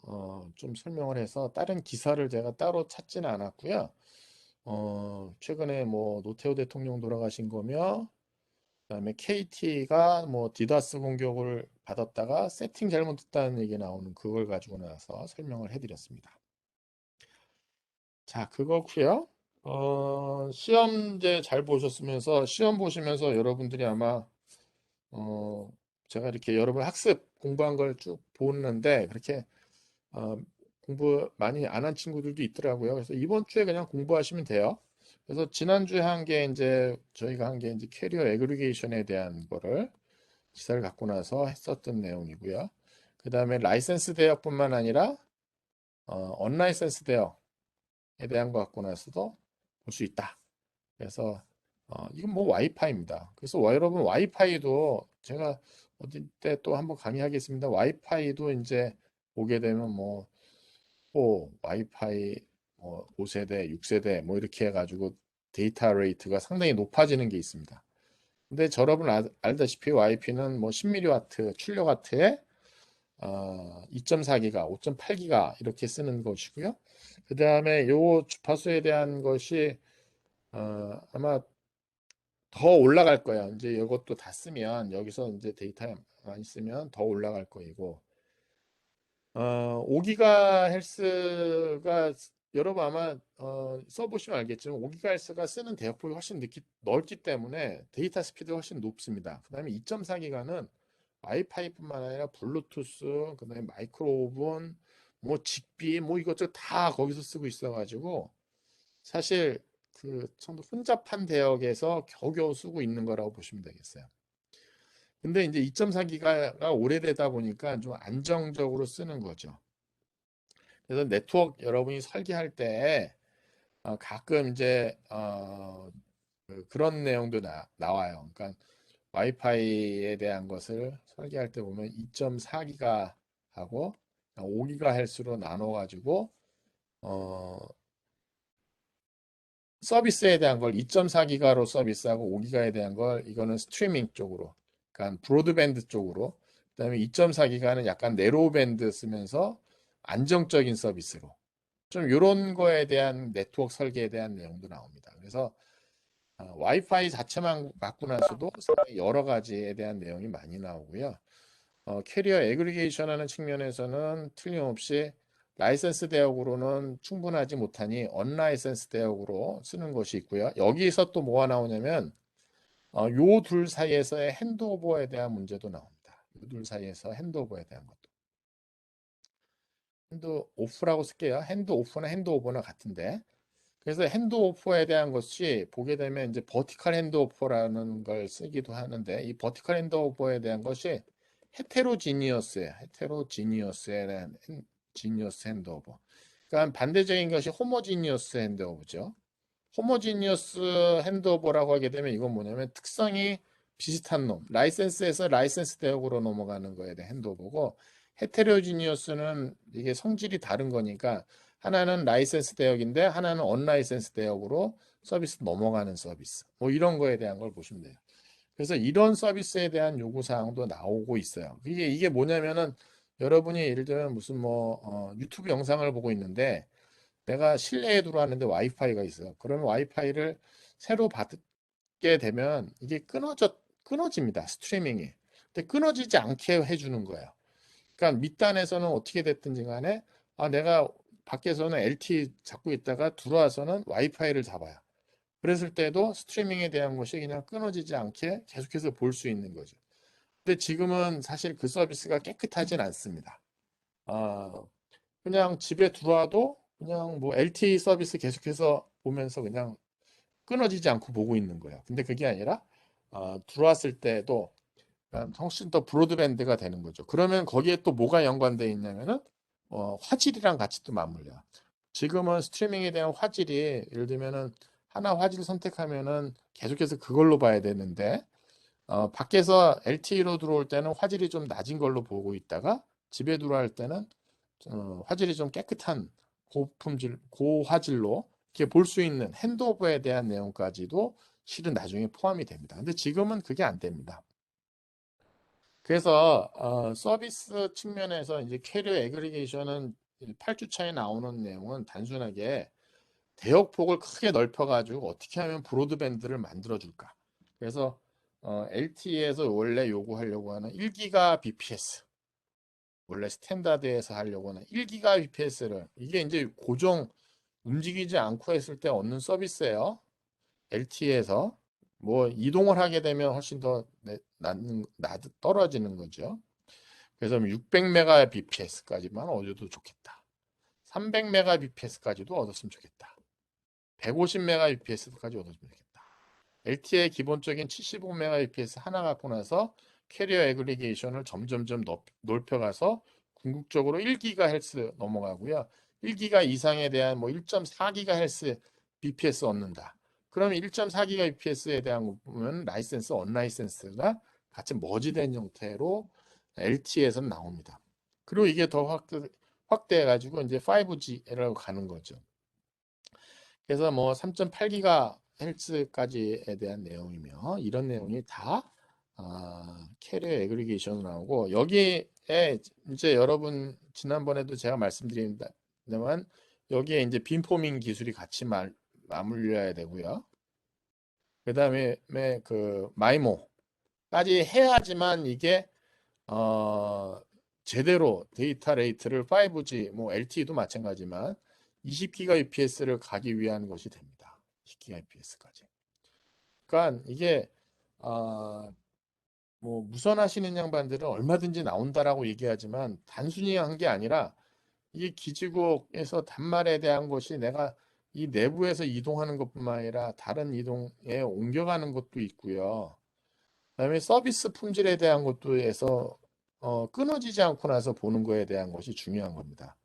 좀 설명을 해서 다른 기사를 제가 따로 찾지는 않았고요. 최근에 뭐 노태우 대통령 돌아가신 거며 그다음에 KT가 뭐 디다스 공격을 받았다가 세팅 잘못했다는 얘기 나오는 그걸 가지고 나서 설명을 해드렸습니다. 자, 그거고요. 시험제 잘 보셨으면서 시험 보시면서 여러분들이 아마 어, 제가 이렇게 여러분 학습 공부한 걸 쭉 보는데 그렇게 어, 공부 많이 안 한 친구들도 있더라고요. 그래서 이번 주에 그냥 공부하시면 돼요. 그래서 지난주에 한 게 이제 저희가 한 게 이제 캐리어 애그리게이션에 대한 거를 기사를 갖고 나서 했었던 내용이고요. 그 다음에 라이센스 대역뿐만 아니라 언라이센스 대역에 대한 거 갖고 나서도 볼 수 있다. 그래서 이건 뭐 와이파이입니다. 그래서 여러분 와이파이도 제가 어디 때 또 한번 강의하겠습니다. 와이파이도 이제 보게 되면 뭐 와이파이 뭐 5세대, 6세대 뭐 이렇게 해가지고 데이터 레이트가 상당히 높아지는 게 있습니다. 근데 여러분 알다시피 YP는 뭐 10mW 출력와트에 2.4기가, 5.8기가 이렇게 쓰는 것이고요. 그 다음에 요 주파수에 대한 것이 아마 더 올라갈 거예요. 이제 이것도 다 쓰면 여기서 이제 데이터 많이 쓰면 더 올라갈 거이고 5GHz가 여러분 아마 써보시면 알겠지만 5GHz가 쓰는 대역폭이 훨씬 넓기 때문에 데이터 스피드가 훨씬 높습니다. 그 다음에 2.4기가는 와이파이뿐만 아니라 블루투스, 그 다음에 마이크로 오븐, 뭐 직비, 뭐 이것저것 다 거기서 쓰고 있어가지고 사실 그 정도 혼잡한 대역에서 겨우겨우 쓰고 있는 거라고 보시면 되겠어요. 근데 이제 2.4기가가 오래되다 보니까 좀 안정적으로 쓰는 거죠. 그래서 네트워크 여러분이 설계할 때 가끔 이제 그런 내용도 나와요. 그러니까 와이파이에 대한 것을 설계할 때 보면 2.4기가 하고 5GHz로 나눠 가지고 서비스에 대한 걸 2.4기가로 서비스하고 5기가에 대한 걸 이거는 스트리밍 쪽으로, 그러니까 브로드밴드 쪽으로, 그다음에 2.4기가는 약간 내로우밴드 쓰면서 안정적인 서비스로 좀 이런 거에 대한 네트워크 설계에 대한 내용도 나옵니다. 그래서 와이파이 자체만 갖고 나서도 상당히 여러 가지에 대한 내용이 많이 나오고요. 캐리어 애그리게이션 하는 측면에서는 틀림없이 라이센스 대역으로는 충분하지 못하니 언라이센스 대역으로 쓰는 것이 있고요. 여기서 또 뭐가 나오냐면 요 둘 사이에서의 핸드오버에 대한 문제도 나옵니다. 요 둘 사이에서 핸드오버에 대한 것도. 핸드오프라고 쓸게요. 핸드오프나 핸드오버나 같은데. 그래서 핸드오퍼에 대한 것이 보게 되면 이제 버티컬 핸드오퍼라는 걸 쓰기도 하는데 이 버티컬 핸드오퍼에 대한 것이 헤테로지니어스예요. 헤테로지니어스에 대한 지니어스 핸드오버. 그러니까 반대적인 것이 호모지니어스 핸드오버죠. 호모지니어스 핸드오버라고 하게 되면 이건 뭐냐면 특성이 비슷한 놈, 라이센스에서 라이센스 대역으로 넘어가는 거에 대한 핸드오버고 헤테로지니어스는 이게 성질이 다른 거니까 하나는 라이센스 대역인데 하나는 언라이센스 대역으로 서비스 넘어가는 서비스. 뭐 이런 거에 대한 걸 보시면 돼요. 그래서 이런 서비스에 대한 요구 사항도 나오고 있어요. 이게 뭐냐면은 여러분이 예를 들면 무슨 뭐 유튜브 영상을 보고 있는데 내가 실내에 들어왔는데 와이파이가 있어요. 그러면 와이파이를 새로 받게 되면 이게 끊어집니다. 스트리밍이. 근데 끊어지지 않게 해주는 거예요. 그러니까 밑단에서는 어떻게 됐든지 간에 내가 밖에서는 LTE 잡고 있다가 들어와서는 와이파이를 잡아요. 그랬을 때도 스트리밍에 대한 것이 그냥 끊어지지 않게 계속해서 볼 수 있는 거죠. 근데 지금은 사실 그 서비스가 깨끗하진 않습니다. 그냥 집에 들어와도 그냥 뭐 LTE 서비스 계속해서 보면서 그냥 끊어지지 않고 보고 있는 거예요. 근데 그게 아니라 들어왔을 때도 훨씬 더 브로드밴드가 되는 거죠. 그러면 거기에 또 뭐가 연관되어 있냐면은 화질이랑 같이 또 맞물려요. 지금은 스트리밍에 대한 화질이 예를 들면은 하나 화질 선택하면은 계속해서 그걸로 봐야 되는데 밖에서 LTE로 들어올 때는 화질이 좀 낮은 걸로 보고 있다가 집에 들어갈 때는 화질이 좀 깨끗한 고품질, 고화질로 이렇게 볼 수 있는 핸드오버에 대한 내용까지도 실은 나중에 포함이 됩니다. 근데 지금은 그게 안 됩니다. 그래서 서비스 측면에서 이제 캐리어 애그리게이션은 8주차에 나오는 내용은 단순하게 대역폭을 크게 넓혀가지고 어떻게 하면 브로드밴드를 만들어줄까. 그래서 LTE에서 원래 요구하려고 하는 1기가 bps, 원래 스탠다드에서 하려고 하는 1기가 bps를 이게 이제 고정 움직이지 않고 했을 때 얻는 서비스예요. LTE에서 뭐 이동을 하게 되면 훨씬 더 떨어지는 거죠. 그래서 600mbps까지만 얻어도 좋겠다. 300mbps까지도 얻었으면 좋겠다. 150mbps까지 얻었으면 좋겠다. LTE의 기본적인 75mbps 하나 갖고 나서 캐리어 애그리게이션을 점점점 넓혀가서 궁극적으로 1GHz 넘어가고요. 1기가 이상에 대한 뭐 1.4GHz bps 얻는다. 그러면 1.4GBps에 대한 보면 라이센스, 언라이센스가 같이 머지된 형태로 LTE에서는 나옵니다. 그리고 이게 더 확대해가지고 이제 5G라고 가는 거죠. 그래서 뭐 3.8GHz까지에 대한 내용이며 이런 내용이 다 캐리어 애그리게이션으로 나오고 여기에 이제 여러분 지난번에도 제가 말씀드린다만 여기에 이제 빔포밍 기술이 같이 맞물려야 되고요. 그 다음에 그 마이모까지 해야지만 이게 제대로 데이터 레이트를 5G, 뭐 LTE도 마찬가지지만 20GBps를 가기 위한 것이 됩니다. 20GBps까지. 그러니까 이게 뭐 무선하시는 양반들은 얼마든지 나온다라고 얘기하지만 단순히 한 게 아니라 이게 기지국에서 단말에 대한 것이 내가 이 내부에서 이동하는 것뿐만 아니라 다른 이동에 옮겨가는 것도 있고요. 그다음에 서비스 품질에 대한 것도 해서 끊어지지 않고 나서 보는 거에 대한 것이 중요한 겁니다.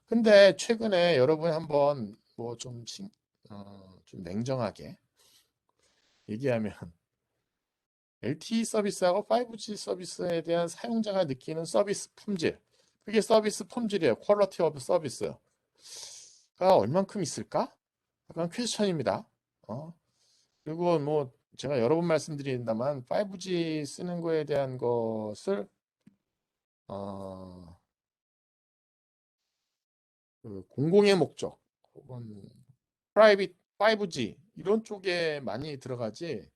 근데 최근에 여러분 한번 뭐 좀 냉정하게 얘기하면 LTE 서비스하고 5G 서비스에 대한 사용자가 느끼는 서비스 품질, 그게 서비스 품질이에요. 퀄리티 오브 서비스가 얼만큼 있을까? 약간 퀘스천입니다. 그리고 뭐 제가 여러 번 말씀드린다만 5G 쓰는 거에 대한 것을 어, 그 공공의 목적 혹은 프라이빗 5G 이런 쪽에 많이 들어가지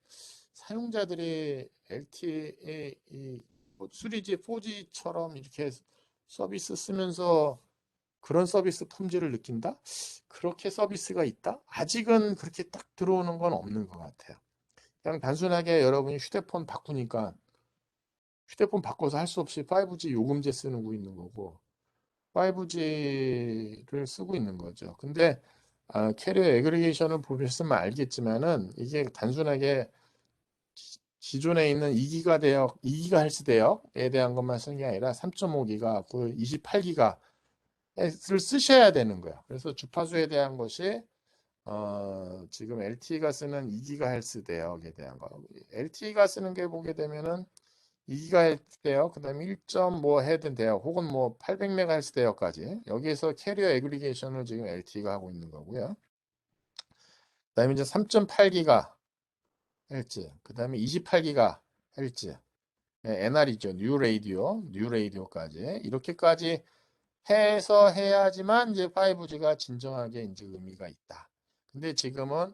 사용자들이 LTE 뭐 3G, 4G처럼 이렇게 서비스 쓰면서 그런 서비스 품질을 느낀다? 그렇게 서비스가 있다? 아직은 그렇게 딱 들어오는 건 없는 것 같아요. 그냥 단순하게 여러분이 휴대폰 바꾸니까 휴대폰 바꿔서 할 수 없이 5G 요금제 쓰고 있는 거고 5G를 쓰고 있는 거죠. 근데 캐리어 애그리게이션을 보셨으면 알겠지만은 이게 단순하게 기존에 있는 2기가 대역, 2기가헬스 대역에 대한 것만 쓰는 게 아니라 3.5기가, 그 28기가를 쓰셔야 되는 거예요. 그래서 주파수에 대한 것이 지금 LTE가 쓰는 2기가헬스 대역에 대한 거, LTE가 쓰는 게 보게 되면은 2기가헬스 대역, 그다음에 1.5 헤드 대역, 혹은 뭐 800MHz 대역까지 여기에서 캐리어 애그리게이션을 지금 LTE가 하고 있는 거고요. 그다음에 이제 3.8기가 헬츠, 그다음에 28기가 헬츠, NR이죠. 뉴 레이디오까지 이렇게까지 해서 해야지만 이제 5G가 진정하게 이제 의미가 있다. 근데 지금은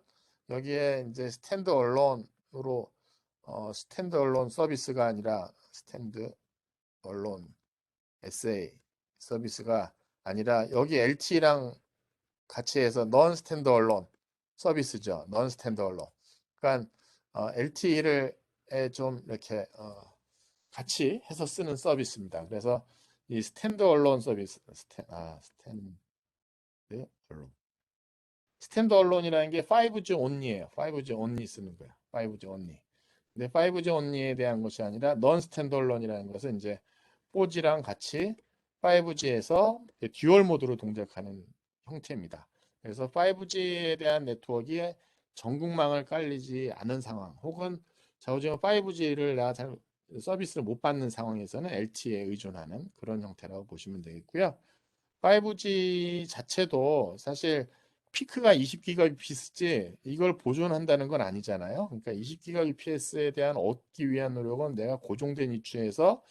여기에 이제 스탠드 얼론 서비스가 아니라 스탠드 얼론 SA 서비스가 아니라 여기 LTE랑 같이 해서 넌 스탠드 얼론 서비스죠. 넌 스탠드 얼론. 그러니까 LTE를 좀 이렇게 같이 해서 쓰는 서비스입니다. 그래서 이 스탠드 얼론 서비스, 스탠드 얼론. 스탠드 얼론이라는 게 5G only예요. 5G only 쓰는 거예요. 5G only. 근데 5G only에 대한 것이 아니라 넌 스탠드 얼론이라는 것은 이제 4G랑 같이 5G에서 듀얼 모드로 동작하는 형태입니다. 그래서 5G에 대한 네트워크에 전국망을 깔리지 않은 상황, 혹은 좌우지간 5G를 내가 잘 서비스를 못 받는 상황에서는 LTE에 의존하는 그런 형태라고 보시면 되겠고요. 5G 자체도 사실 피크가 20GBps지 이걸 보존한다는 건 아니잖아요. 그러니까 20GBps에 대한 얻기 위한 노력은 내가 고정된 위치에서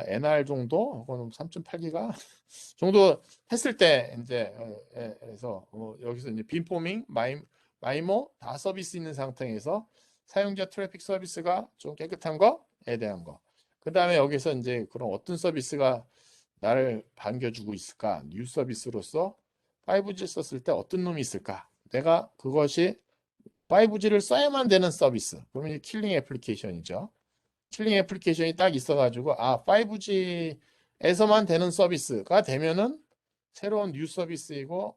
NR 정도 혹은 3.8기가 정도 했을 때 이제 그래서 여기서 이제 빔포밍, 마이모 다 서비스 있는 상태에서 사용자 트래픽 서비스가 좀 깨끗한 거에 대한 거. 그 다음에 여기서 이제 그런 어떤 서비스가 나를 반겨주고 있을까? 뉴 서비스로서 5G 썼을 때 어떤 놈이 있을까? 내가 그것이 5G를 써야만 되는 서비스. 그러면 이제 킬링 애플리케이션이죠. 킬링 애플리케이션이 딱 있어가지고 5G에서만 되는 서비스가 되면은 새로운 뉴 서비스이고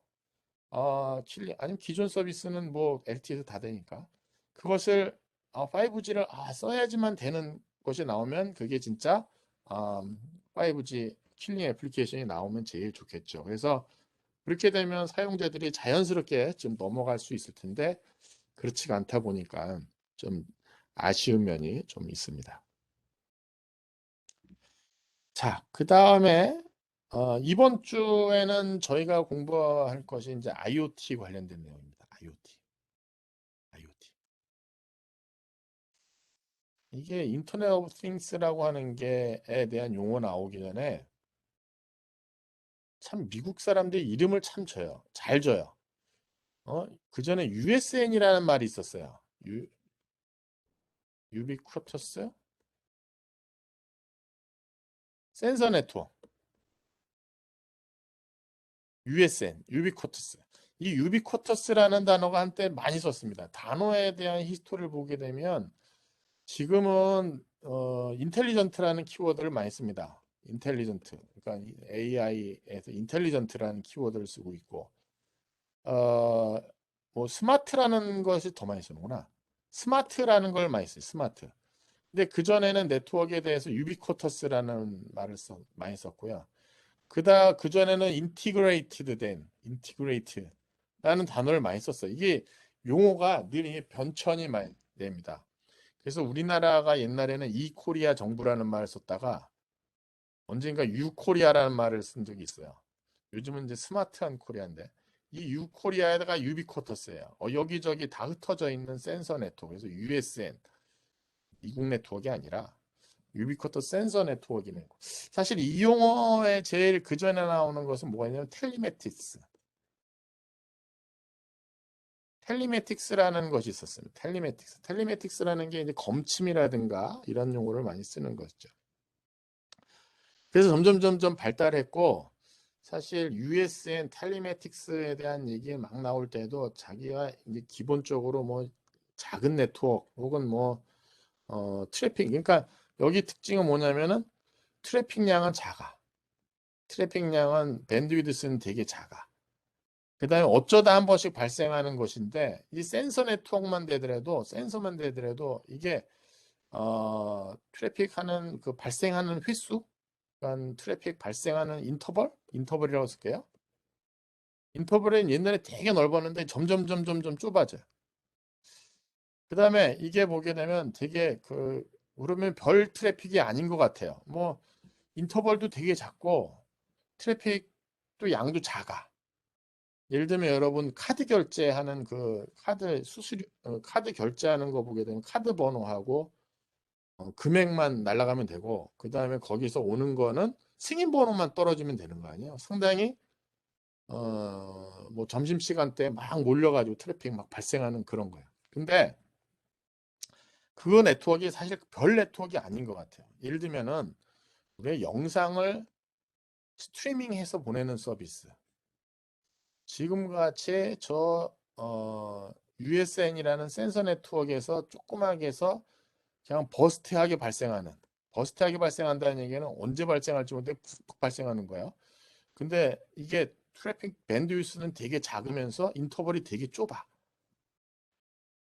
킬링 아니면 기존 서비스는 뭐 LTE에서 다 되니까 그것을 5G를 써야지만 되는 것이 나오면 그게 진짜 5G 킬링 애플리케이션이 나오면 제일 좋겠죠. 그래서 그렇게 되면 사용자들이 자연스럽게 좀 넘어갈 수 있을 텐데 그렇지가 않다 보니까 좀 아쉬운 면이 좀 있습니다. 자, 그 다음에 이번 주에는 저희가 공부할 것이 이제 IoT 관련된 내용입니다. IoT. IoT. 이게 인터넷 오브 띵스라고 하는 게에 대한 용어 나오기 전에 참 미국 사람들이 이름을 참 줘요. 잘 줘요. 그 전에 USN이라는 말이 있었어요. 유비쿼터스 센서 네트워크. USN, 유비쿼터스. 이 유비쿼터스라는 단어가 한때 많이 썼습니다. 단어에 대한 히스토리를 보게 되면 지금은 인텔리전트라는 키워드를 많이 씁니다. 인텔리전트. 그러니까 AI에서 인텔리전트라는 키워드를 쓰고 있고 뭐 스마트라는 것이 더 많이 쓰는구나. 스마트라는 걸 많이 써요. 스마트. 근데 그전에는 네트워크에 대해서 유비쿼터스라는 말을 많이 썼고요. 그전에는 인티그레이티드 된, 인티그레이트라는 단어를 많이 썼어요. 이게 용어가 늘 이게 변천이 많이 됩니다. 그래서 우리나라가 옛날에는 이코리아 정부라는 말을 썼다가 언젠가 유코리아라는 말을 쓴 적이 있어요. 요즘은 이제 스마트한 코리아인데 이 유코리아에다가 유비쿼터스예요. 여기저기 다 흩어져 있는 센서 네트워크. 그래서 USN, 이국 네트워크가 아니라 유비쿼터 센서 네트워크이네. 사실 이 용어에 제일 그 전에 나오는 것은 뭐가 있냐면 텔리매틱스. 텔리매틱스라는 것이 있었습니다. 텔리매틱스. 텔리매틱스라는 게 이제 검침이라든가 이런 용어를 많이 쓰는 것이죠. 그래서 점점 발달했고 사실 USN 텔리매틱스에 대한 얘기 막 나올 때도 자기가 이제 기본적으로 뭐 작은 네트워크 혹은 뭐 트래픽 그러니까 여기 특징은 뭐냐면은 트래픽량은 작아. 트래픽량은 밴드위드스는 되게 작아. 그 다음에 어쩌다 한 번씩 발생하는 것인데 이 센서 네트워크만 되더라도 센서만 되더라도 이게 트래픽 하는 그 발생하는 횟수 그러니까 트래픽 발생하는 인터벌이라고 쓸게요. 인터벌은 옛날에 되게 넓었는데 점점 좁아져요. 그 다음에 이게 보게 되면 되게 그러면 별 트래픽이 아닌 것 같아요. 뭐 인터벌도 되게 작고 트래픽도 양도 작아. 예를 들면 여러분 카드 결제하는 그 카드 수수료 카드 결제하는 거 보게 되면 카드 번호하고 금액만 날라가면 되고 그 다음에 거기서 오는 거는 승인 번호만 떨어지면 되는 거 아니에요. 상당히 뭐 점심시간 때 막 몰려가지고 트래픽 막 발생하는 그런 거예요. 근데 그 네트워크가 사실 별 네트워크가 아닌 것 같아요. 예를 들면은 우리가 영상을 스트리밍해서 보내는 서비스. 지금같이 USN이라는 센서 네트워크에서 조그맣게 해서 그냥 버스트하게 발생한다는 얘기는 언제 발생할지 모르는데 푹 발생하는 거예요. 근데 이게 트래픽 밴드위스는 되게 작으면서 인터벌이 되게 좁아.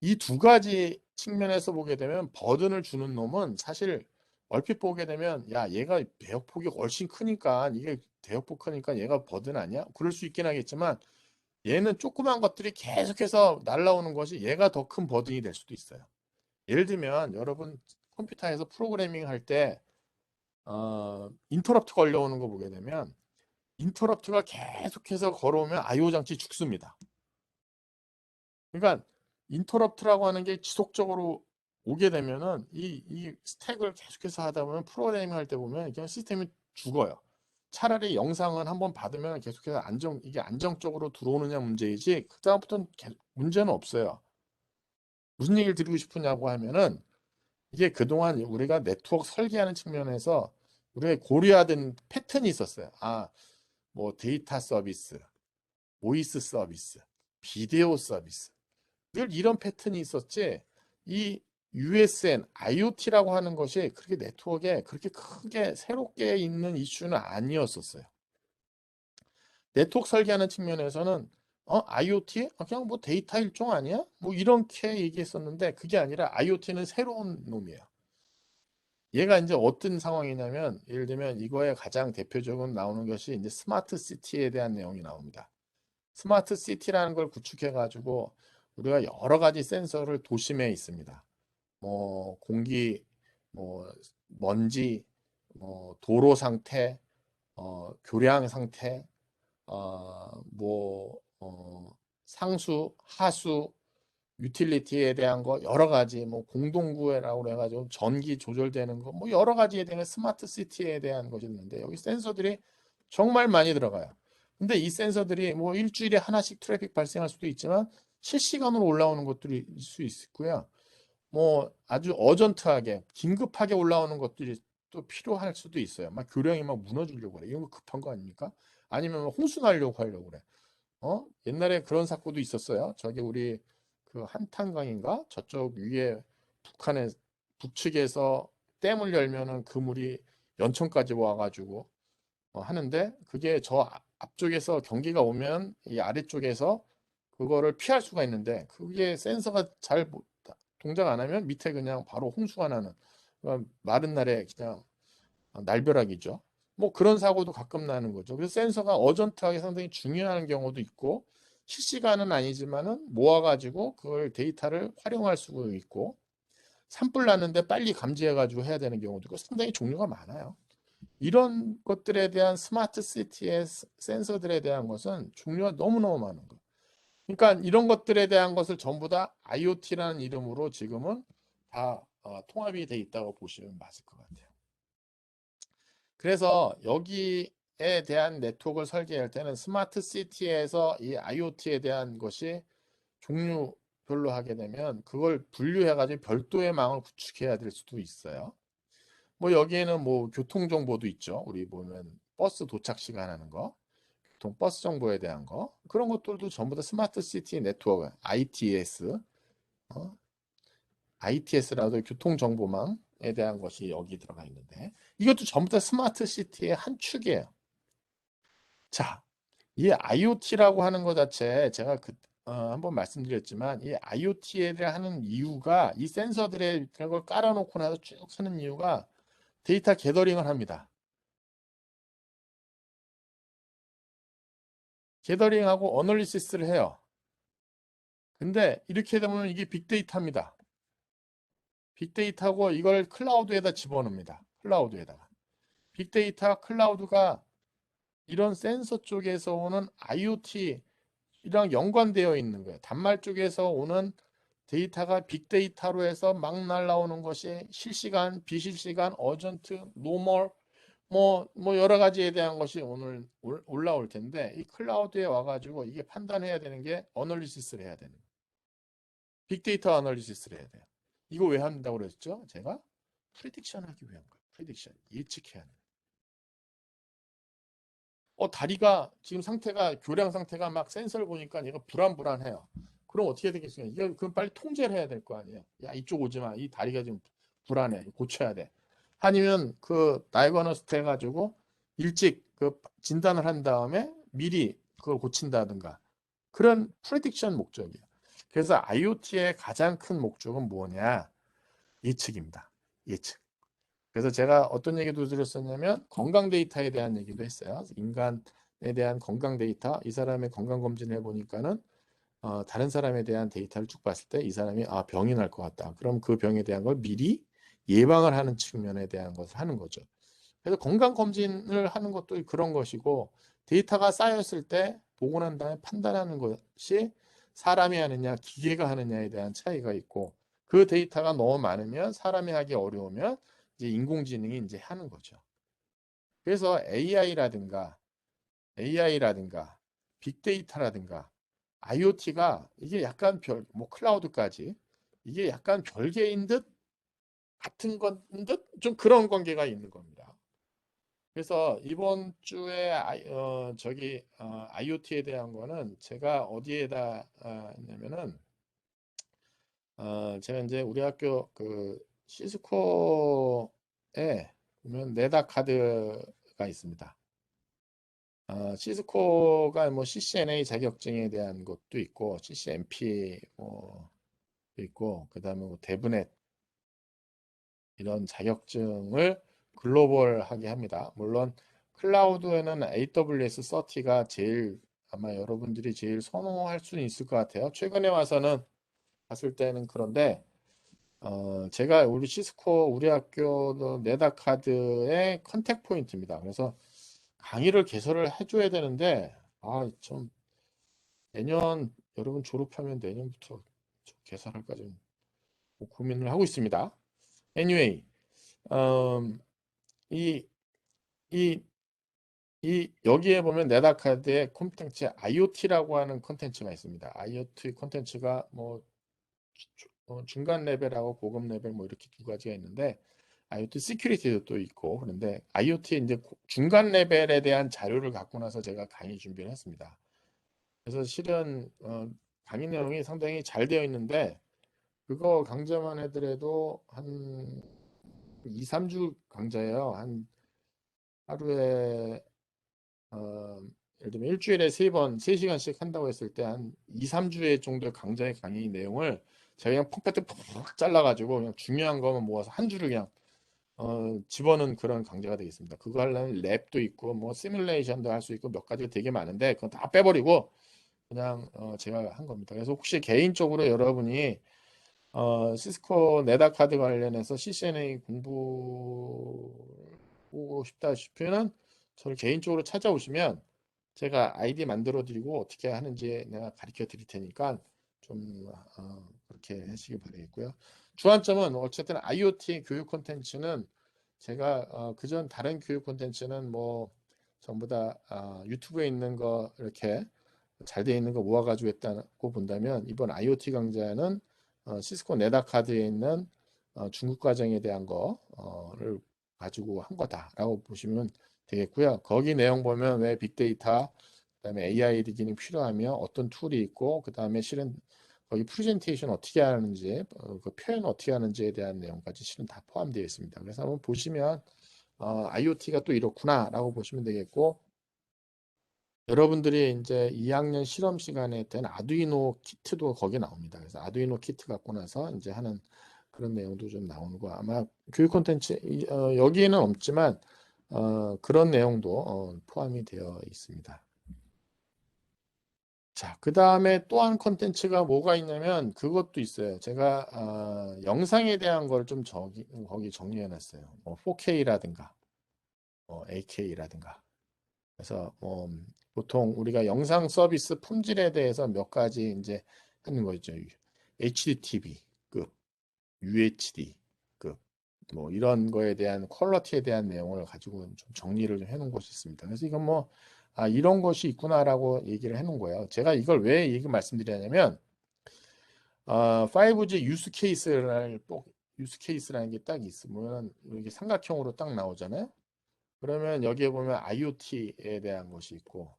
이 두 가지 측면에서 보게 되면 버든을 주는 놈은 사실 얼핏 보게 되면 야 얘가 대역폭이 훨씬 크니까 이게 대역폭 크니까 얘가 버든 아니야? 그럴 수 있긴 하겠지만 얘는 조그만 것들이 계속해서 날라오는 것이 얘가 더 큰 버든이 될 수도 있어요. 예를 들면 여러분 컴퓨터에서 프로그래밍 할 때 인터럽트 걸려오는 거 보게 되면 인터럽트가 계속해서 걸어오면 IO 장치 죽습니다. 그러니까 인터럽트라고 하는 게 지속적으로 오게 되면은 이 스택을 계속해서 하다 보면 프로그래밍 할 때 보면 그냥 시스템이 죽어요. 차라리 영상은 한번 받으면 계속해서 이게 안정적으로 들어오느냐 문제이지 그다음부터는 문제는 없어요. 무슨 얘기를 드리고 싶으냐고 하면은 이게 그동안 우리가 네트워크 설계하는 측면에서 우리가 고려하던 패턴이 있었어요. 뭐 데이터 서비스, 보이스 서비스, 비디오 서비스. 늘 이런 패턴이 있었지. 이 USN, IoT라고 하는 것이 그렇게 네트워크에 그렇게 크게 새롭게 있는 이슈는 아니었었어요. 네트워크 설계하는 측면에서는 IoT? 그냥 뭐 데이터 일종 아니야? 뭐 이렇게 얘기했었는데 그게 아니라 IoT는 새로운 놈이에요. 얘가 이제 어떤 상황이냐면 예를 들면 이거에 가장 대표적으로 나오는 것이 이제 스마트 시티에 대한 내용이 나옵니다. 스마트 시티라는 걸 구축해 가지고 우리가 여러 가지 센서를 도심에 있습니다. 뭐 공기, 뭐 먼지, 뭐 도로 상태, 교량 상태, 뭐 상수, 하수, 유틸리티에 대한 거 여러 가지 뭐 공동구해라고 그래가지고 전기 조절되는 거 뭐 여러 가지에 대한 스마트 시티에 대한 것이 있는데 여기 센서들이 정말 많이 들어가요. 근데 이 센서들이 뭐 일주일에 하나씩 트래픽 발생할 수도 있지만 실시간으로 올라오는 것들이 있을 수 있고요. 뭐 아주 어전트하게 긴급하게 올라오는 것들이 또 필요할 수도 있어요. 막 교량이 막 무너지려고 그래. 이런 거 급한 거 아닙니까? 아니면 홍수 나려고 하려고 그래. 옛날에 그런 사고도 있었어요. 저기 우리 그 한탄강인가? 저쪽 위에 북한의 북측에서 댐을 열면은 그 물이 연천까지 와가지고 하는데 그게 저 앞쪽에서 경기가 오면 이 아래쪽에서 그거를 피할 수가 있는데 그게 센서가 잘 동작 안 하면 밑에 그냥 바로 홍수가 나는 마른 날에 그냥 날벼락이죠. 뭐 그런 사고도 가끔 나는 거죠. 그래서 센서가 어전트하게 상당히 중요한 경우도 있고 실시간은 아니지만은 모아가지고 그걸 데이터를 활용할 수가 있고 산불 났는데 빨리 감지해가지고 해야 되는 경우도 있고 상당히 종류가 많아요. 이런 것들에 대한 스마트 시티의 센서들에 대한 것은 종류가 너무너무 많은 거예요. 그러니까 이런 것들에 대한 것을 전부 다 IoT라는 이름으로 지금은 다 통합이 돼 있다고 보시면 맞을 것 같아요. 그래서 여기에 대한 네트워크를 설계할 때는 스마트 시티에서 이 IoT에 대한 것이 종류별로 하게 되면 그걸 분류해가지고 별도의 망을 구축해야 될 수도 있어요. 뭐 여기에는 뭐 교통 정보도 있죠. 우리 보면 버스 도착 시간 하는 거, 교통 버스 정보에 대한 거 그런 것들도 전부 다 스마트 시티 네트워크 ITS, ITS라도 교통 정보망에 대한 것이 여기 들어가 있는데 이것도 전부 다 스마트 시티의 한 축이에요. 자, 이 IoT라고 하는 것 자체 제가 한번 말씀드렸지만 이 IoT에 하는 이유가 이 센서들에 그런 걸 깔아놓고 나서 쭉 하는 이유가 데이터 게더링을 합니다. 게더링하고 어널리시스를 해요. 근데 이렇게 되면 이게 빅데이터입니다. 빅데이터고 이걸 클라우드에다 집어넣습니다. 클라우드에다가. 빅데이터 클라우드가 이런 센서 쪽에서 오는 IoT랑 연관되어 있는 거예요. 단말 쪽에서 오는 데이터가 빅데이터로 해서 막 날라오는 것이 실시간, 비실시간, 어전트, 노멀 뭐 여러 가지에 대한 것이 오늘 올라올 텐데 이 클라우드에 와가지고 이게 판단해야 되는 게 어널리시스를 해야 되는 거예요. 빅데이터 어널리시스를 해야 돼요. 이거 왜 한다고 그랬죠? 제가 프리딕션 하기 위한 거예요. 프리딕션 예측해야 하는. 다리가 지금 상태가 교량 상태가 막 센서를 보니까 얘가 불안불안해요. 그럼 어떻게 되겠어요? 이거 그럼 빨리 통제를 해야 될 거 아니에요. 야 이쪽 오지 마. 이 다리가 지금 불안해. 고쳐야 돼. 아니면 그 다이거너스트 해가지고 일찍 그 진단을 한 다음에 미리 그걸 고친다든가 그런 프레딕션 목적이에요. 그래서 IoT의 가장 큰 목적은 뭐냐? 예측입니다. 예측. 그래서 제가 어떤 얘기도 드렸었냐면 건강 데이터에 대한 얘기도 했어요. 인간에 대한 건강 데이터, 이 사람의 건강 검진을 해보니까는 다른 사람에 대한 데이터를 쭉 봤을 때 이 사람이 병이 날 것 같다. 그럼 그 병에 대한 걸 미리 예방을 하는 측면에 대한 것을 하는 거죠. 그래서 건강 검진을 하는 것도 그런 것이고 데이터가 쌓였을 때 보고 난 다음에 판단하는 것이 사람이 하느냐 기계가 하느냐에 대한 차이가 있고 그 데이터가 너무 많으면 사람이 하기 어려우면 이제 인공지능이 이제 하는 거죠. 그래서 AI라든가 빅데이터라든가 IoT가 이게 약간 뭐 클라우드까지 이게 약간 별개인 듯 같은 건 듯 좀 그런 관계가 있는 겁니다. 그래서 이번 주에 IoT에 대한 거는 제가 어디에다 했냐면은 제가 이제 우리 학교 그 시스코에 보면 네다 카드가 있습니다. 시스코가 뭐 CCNA 자격증에 대한 것도 있고 CCNP 뭐 있고 그다음에 뭐 데브넷 이런 자격증을 글로벌하게 합니다. 물론 클라우드에는 AWS 서티가 제일 아마 여러분들이 제일 선호할 수는 있을 것 같아요. 최근에 와서는 봤을 때는 그런데 제가 우리 시스코 우리 학교도 네다카드의 컨택 포인트입니다. 그래서 강의를 개설을 해줘야 되는데, 좀 내년 여러분 졸업하면 내년부터 개설할까 좀 고민을 하고 있습니다. Anyway, 음, 이, 이, 여기에 보면 네다카드의 콘텐츠 IoT라고 하는 콘텐츠가 있습니다. IoT 콘텐츠가 뭐 중간 레벨하고 고급 레벨 뭐 이렇게 두 가지가 있는데 IoT 시큐리티도 또 있고 그런데 IoT 이제 중간 레벨에 대한 자료를 갖고 나서 제가 강의 준비를 했습니다. 그래서 실은 강의 내용이 상당히 잘 되어 있는데 그거 강좌만 해더라도 한 2, 3주 강좌예요. 한 하루에 예를 들면 일주일에 3번, 3시간씩 한다고 했을 때 한 2, 3주의 정도의 강좌의 강의 내용을 제가 그냥 펑패트 푹 잘라가지고 그냥 중요한 거만 모아서 한 주를 그냥 집어넣은 그런 강좌가 되겠습니다. 그거 하려면 랩도 있고 뭐 시뮬레이션도 할 수 있고 몇 가지가 되게 많은데 그건 다 빼버리고 그냥 제가 한 겁니다. 그래서 혹시 개인적으로 여러분이 시스코 네다카드 관련해서 CCNA 공부하고 싶다 싶으면 저를 개인적으로 찾아오시면 제가 아이디 만들어 드리고 어떻게 하는지 내가 가르쳐 드릴 테니까 좀 그렇게 하시기 바라겠고요. 주안점은 어쨌든 IoT 교육 콘텐츠는 제가 그전 다른 교육 콘텐츠는 뭐 전부 다 유튜브에 있는 거 이렇게 잘 되어 있는 거 모아가지고 했다고 본다면 이번 IoT 강좌는 시스코 네다카드에 있는 중국 과정에 대한 거를 가지고 한 거다라고 보시면 되겠고요. 거기 내용 보면 왜 빅데이터, 그다음에 AI 리딩이 필요하며 어떤 툴이 있고 그다음에 실은 거기 프레젠테이션 어떻게 하는지 그 표현 어떻게 하는지에 대한 내용까지 실은 다 포함되어 있습니다. 그래서 한번 보시면 IoT가 또 이렇구나라고 보시면 되겠고 여러분들이 이제 2학년 실험 시간에 된 아두이노 키트도 거기에 나옵니다. 그래서 아두이노 키트 갖고 나서 이제 하는 그런 내용도 좀 나오는 거 아마 교육 콘텐츠 여기에는 없지만 그런 내용도 포함이 되어 있습니다. 자, 그 다음에 또 한 콘텐츠가 뭐가 있냐면 그것도 있어요. 제가 영상에 대한 걸 좀 거기 정리해 놨어요. 뭐 4K라든가 8K라든가 그래서 보통 우리가 영상 서비스 품질에 대해서 몇 가지 이제 하는 거죠. HDTV급, UHD급 뭐 이런 거에 대한 퀄러티에 대한 내용을 가지고 좀 정리를 좀 해놓은 것이 있습니다. 그래서 이건 뭐 이런 것이 있구나라고 얘기를 해놓은 거예요. 제가 이걸 왜 얘기 말씀드리냐면 5G 유스 케이스를 꼭 유스 케이스라는 게 딱 있으면 이게 삼각형으로 딱 나오잖아요. 그러면 여기에 보면 IoT에 대한 것이 있고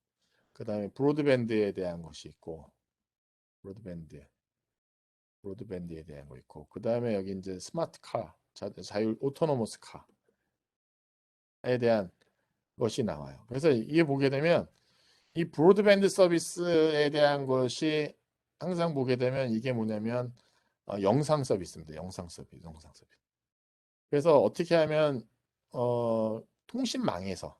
그 다음에 브로드밴드에 대한 것이 있고 브로드밴드에 대한 거 있고 그 다음에 여기 이제 스마트카 자율 오토노머스 카에 대한 것이 나와요. 그래서 이게 보게 되면 이 브로드밴드 서비스에 대한 것이 항상 보게 되면 이게 뭐냐면 영상 서비스입니다. 영상 서비스. 그래서 어떻게 하면 통신망에서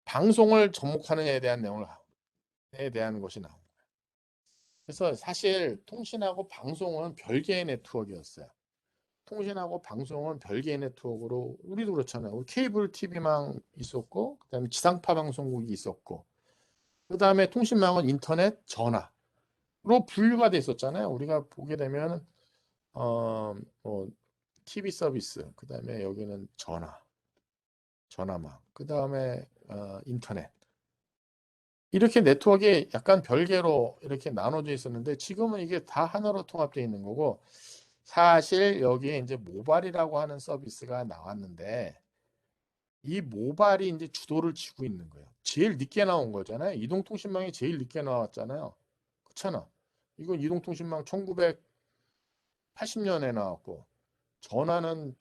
방송을 접목하느냐에 대한 내용에 대한 것이 나옵니다. 그래서 사실 통신하고 방송은 별개의 네트워크였어요. 통신하고 방송은 별개의 네트워크로 우리도 그렇잖아요. 우리 케이블 TV망 있었고 그다음에 지상파 방송국이 있었고 그다음에 통신망은 인터넷, 전화로 분류가 돼 있었잖아요. 우리가 보게 되면 뭐 TV 서비스, 그다음에 여기는 전화망, 그다음에 인터넷 이렇게 네트워크가 약간 별개로 이렇게 나눠져 있었는데 지금은 이게 다 하나로 통합되어 있는 거고 사실 여기에 이제 모바일이라고 하는 서비스가 나왔는데 이 모바일이 이제 주도를 쥐고 있는 거예요. 제일 늦게 나온 거잖아요. 이동통신망이 제일 늦게 나왔잖아요. 그렇잖아. 이건 이동통신망 1980년에 나왔고 전화는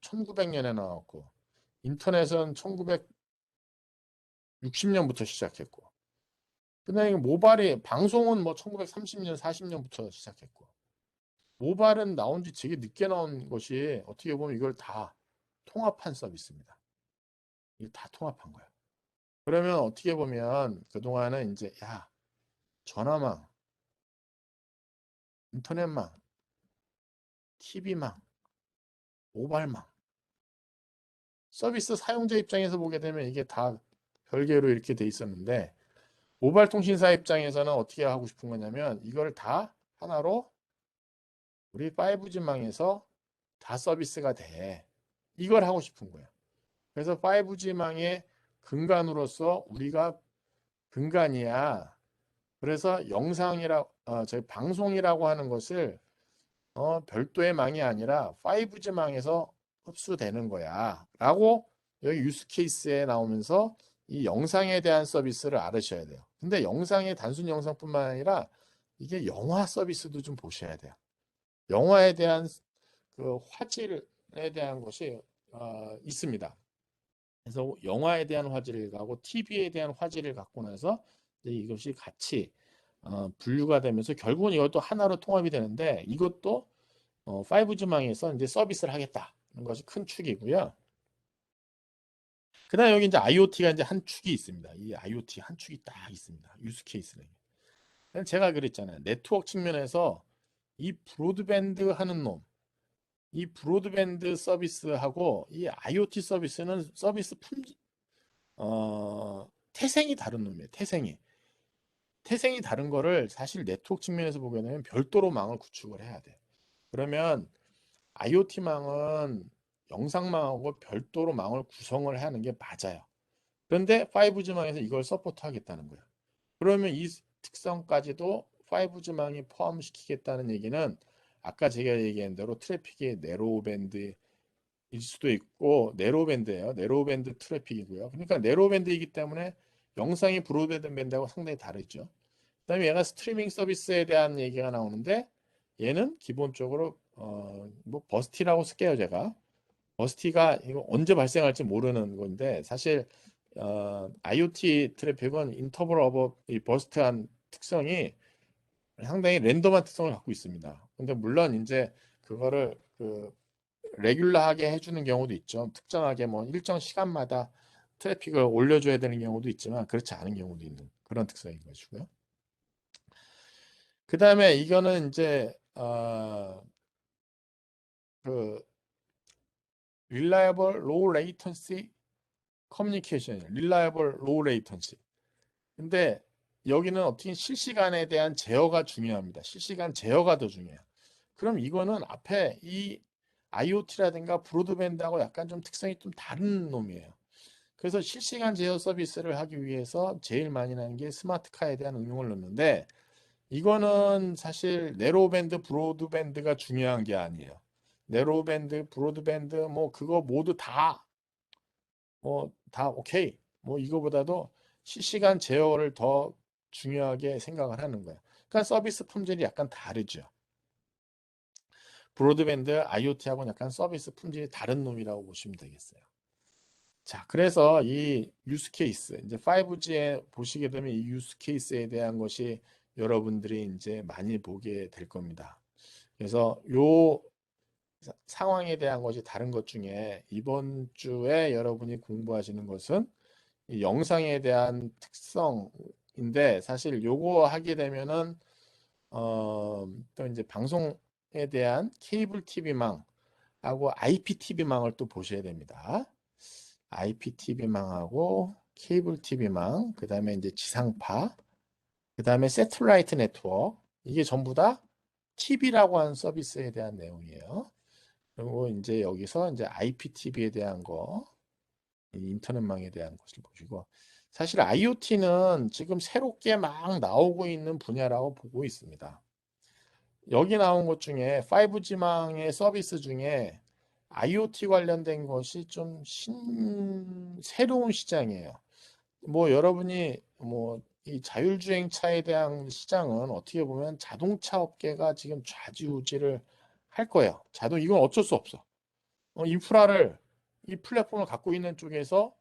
1900년에 나왔고 인터넷은 1960년부터 시작했고 그다음에 모바일이 방송은 뭐 1930년, 40년부터 시작했고 모바일은 나온 지 되게 늦게 나온 것이 어떻게 보면 이걸 다 통합한 서비스입니다. 이게 다 통합한 거예요. 그러면 어떻게 보면 그동안은 이제 전화망, 인터넷망, TV망, 모바일망 서비스 사용자 입장에서 보게 되면 이게 다 별개로 이렇게 돼 있었는데 모바일 통신사 입장에서는 어떻게 하고 싶은 거냐면 이걸 다 하나로 우리 5G망에서 다 서비스가 돼. 이걸 하고 싶은 거예요. 그래서 5G망의 근간으로서 우리가 근간이야. 그래서 영상이라 저희 방송이라고 하는 것을 별도의 망이 아니라 5G망에서 흡수되는 거야. 라고 여기 유스 케이스에 나오면서 이 영상에 대한 서비스를 알으셔야 돼요. 근데 영상이 단순 영상뿐만 아니라 이게 영화 서비스도 좀 보셔야 돼요. 영화에 대한 그 화질에 대한 것이 있습니다. 그래서 영화에 대한 화질을 가고 TV에 대한 화질을 갖고 나서 이것이 같이 분류가 되면서 결국은 이것도 하나로 통합이 되는데 이것도 5G망에서 이제 서비스를 하겠다는 것이 큰 축이고요. 그다음 여기 이제 IoT가 이제 한 축이 있습니다. 이 IoT 한 축이 딱 있습니다. 유스 케이스는. 제가 그랬잖아요. 네트워크 측면에서 이 브로드밴드 하는 놈, 이 브로드밴드 서비스하고 이 IoT 서비스는 서비스 태생이 다른 놈이에요. 태생이 다른 거를 사실 네트워크 측면에서 보게 되면 별도로 망을 구축을 해야 돼. 그러면 IoT망은 영상망하고 별도로 망을 구성을 하는 게 맞아요. 그런데 5G망에서 이걸 서포트하겠다는 거예요. 그러면 이 특성까지도 5G망이 포함시키겠다는 얘기는 아까 제가 얘기한 대로 트래픽이 네로우밴드일 수도 있고 네로우밴드예요. 네로우밴드 트래픽이고요. 그러니까 네로우밴드이기 때문에 영상이 브로드밴드하고 상당히 다르죠. 그다음에 얘가 스트리밍 서비스에 대한 얘기가 나오는데 얘는 기본적으로 뭐 버스티라고 쓸게요 제가. 버스티가 이거 언제 발생할지 모르는 건데 사실 IoT 트래픽은 인터벌 오버 이 버스트한 특성이 상당히 랜덤한 특성을 갖고 있습니다. 근데 물론 이제 그거를 그 레귤러하게 해주는 경우도 있죠. 특정하게 뭐 일정 시간마다 트래픽을 올려줘야 되는 경우도 있지만 그렇지 않은 경우도 있는 그런 특성인 것이고요. 그 다음에 이거는 이제 그 reliable low latency communication, reliable low latency. 근데 여기는 어떻게 실시간에 대한 제어가 중요합니다. 실시간 제어가 더 중요해요. 그럼 이거는 앞에 이 IoT라든가 브로드밴드하고 약간 좀 특성이 좀 다른 놈이에요. 그래서 실시간 제어 서비스를 하기 위해서 제일 많이 나는 게 스마트카에 대한 응용을 넣는데 이거는 사실 네로밴드, 브로드밴드가 중요한 게 아니에요. 네로밴드, 브로드밴드 뭐 그거 모두 다 오케이. 뭐 이거보다도 실시간 제어를 더 중요하게 생각을 하는 거예요. 그러니까 서비스 품질이 약간 다르죠. 브로드밴드, IoT하고는 약간 서비스 품질이 다른 놈이라고 보시면 되겠어요. 자, 그래서 이 유스 케이스, 이제 5G에 보시게 되면 이 유스 케이스에 대한 것이 여러분들이 이제 많이 보게 될 겁니다. 그래서 요 상황에 대한 것이 다른 것 중에 이번 주에 여러분이 공부하시는 것은 이 영상에 대한 특성인데 사실 요거 하게 되면은 또 이제 방송에 대한 케이블 TV망하고 IPTV망을 또 보셔야 됩니다. IPTV망하고 케이블 TV망, 그 다음에 이제 지상파, 그 다음에 새틀라이트 네트워크, 이게 전부 다 TV라고 하는 서비스에 대한 내용이에요. 그리고 이제 여기서 이제 IPTV에 대한 거, 인터넷망에 대한 것을 보시고, 사실 IoT는 지금 새롭게 막 나오고 있는 분야라고 보고 있습니다. 여기 나온 것 중에 5G망의 서비스 중에 IoT 관련된 것이 좀 새로운 시장이에요. 뭐 여러분이 뭐 이 자율주행차에 대한 시장은 어떻게 보면 자동차 업계가 지금 좌지우지를 할 거예요. 이건 어쩔 수 없어. 인프라를 이 플랫폼을 갖고 있는 쪽에서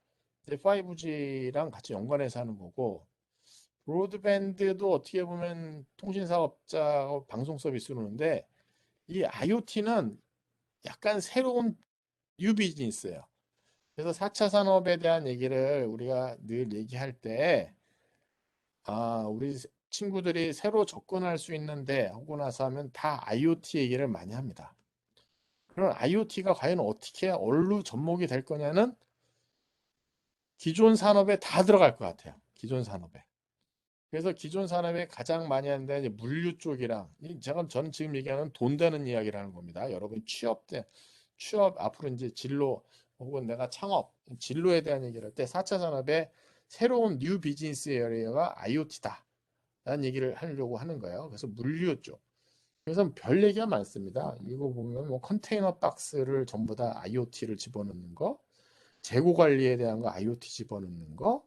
이제 5G랑 같이 연관해서 하는 거고 브로드밴드도 어떻게 보면 통신사업자 방송 서비스로는데 이 IoT는 약간 새로운 뉴 비즈니스예요. 그래서 4차 산업에 대한 얘기를 우리가 늘 얘기할 때 우리 친구들이 새로 접근할 수 있는데 하고 나서 하면 다 IoT 얘기를 많이 합니다. 그런 IoT가 과연 어떻게 어디로 접목이 될 거냐는 기존 산업에 다 들어갈 것 같아요. 기존 산업에. 그래서 기존 산업에 가장 많이 하는데 이제 물류 쪽이랑 제가 저는 지금 얘기하는 돈 되는 이야기라는 겁니다. 여러분 취업 앞으로 이제 진로 혹은 내가 창업 진로에 대한 얘기를 할 때 4차 산업의 새로운 뉴 비즈니스 에리어가 IoT다. 라는 얘기를 하려고 하는 거예요. 그래서 물류 쪽. 그래서 별 얘기가 많습니다. 이거 보면 뭐 컨테이너 박스를 전부 다 IoT를 집어넣는 거, 재고 관리에 대한 거 IoT 집어넣는 거,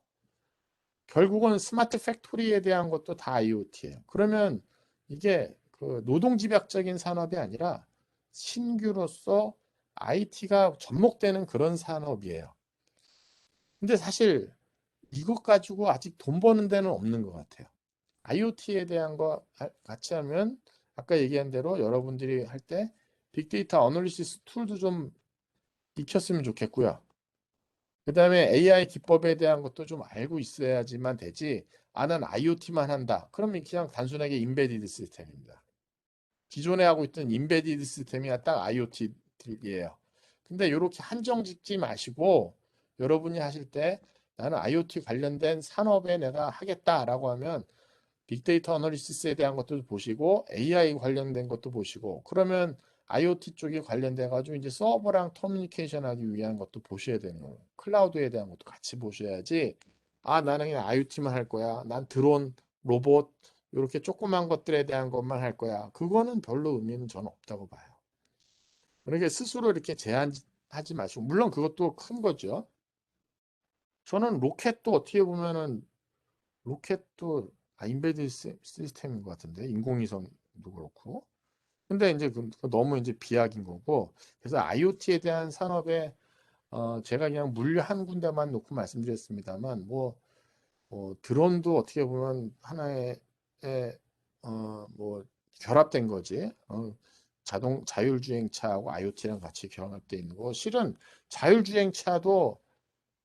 결국은 스마트 팩토리에 대한 것도 다 IoT예요. 그러면 이게 그 노동 집약적인 산업이 아니라 신규로서 IT가 접목되는 그런 산업이에요. 근데 사실 이것 가지고 아직 돈 버는 데는 없는 것 같아요. IoT에 대한 거 같이 하면 아까 얘기한 대로 여러분들이 할 때 빅데이터 어널리시스 툴도 좀 익혔으면 좋겠고요. 그 다음에 AI 기법에 대한 것도 좀 알고 있어야지만 되지. 아, 난 IoT만 한다. 그러면 그냥 단순하게 인베디드 시스템입니다. 기존에 하고 있던 인베디드 시스템이 딱 IoT이에요. 근데 이렇게 한정 짓지 마시고 여러분이 하실 때 나는 IoT 관련된 산업에 내가 하겠다라고 하면 빅데이터 어널리시스에 대한 것도 보시고 AI 관련된 것도 보시고 그러면 IoT 쪽에 관련돼 가지고 이제 서버랑 커뮤니케이션 하기 위한 것도 보셔야 되는 거예요. 클라우드에 대한 것도 같이 보셔야지. 아, 나는 그냥 IoT만 할 거야. 난 드론, 로봇 이렇게 조그만 것들에 대한 것만 할 거야. 그거는 별로 의미는 저는 없다고 봐요. 그러니까 스스로 이렇게 제한하지 마시고 물론 그것도 큰 거죠. 저는 로켓도 어떻게 보면은 로켓도 인베디드 시스템인 것 같은데 인공위성도 그렇고 근데 이제 너무 이제 비약인 거고 그래서 IoT에 대한 산업에 제가 그냥 물류 한 군데만 놓고 말씀드렸습니다만 드론도 어떻게 보면 하나의 뭐 결합된 거지 자율주행차하고 IoT랑 같이 결합되어 있는 거 실은 자율주행차도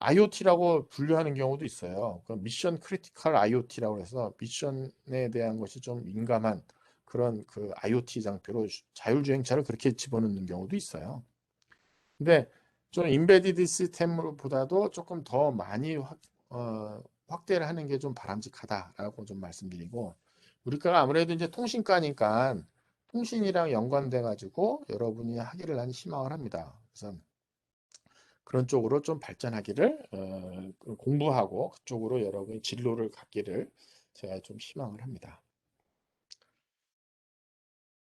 IoT라고 분류하는 경우도 있어요. 그 미션 크리티컬 IoT라고 해서 미션에 대한 것이 좀 민감한 그런 그 IoT 장비로 자율주행차를 그렇게 집어넣는 경우도 있어요. 근데 좀 인베디드 시스템보다도 조금 더 많이 확대를 하는 게 좀 바람직하다라고 좀 말씀드리고 우리가 아무래도 이제 통신과니까 통신이랑 연관돼 가지고 여러분이 하기를 난 희망을 합니다. 그래서 그런 쪽으로 좀 발전하기를 공부하고 그쪽으로 여러분이 진로를 갖기를 제가 좀 희망을 합니다.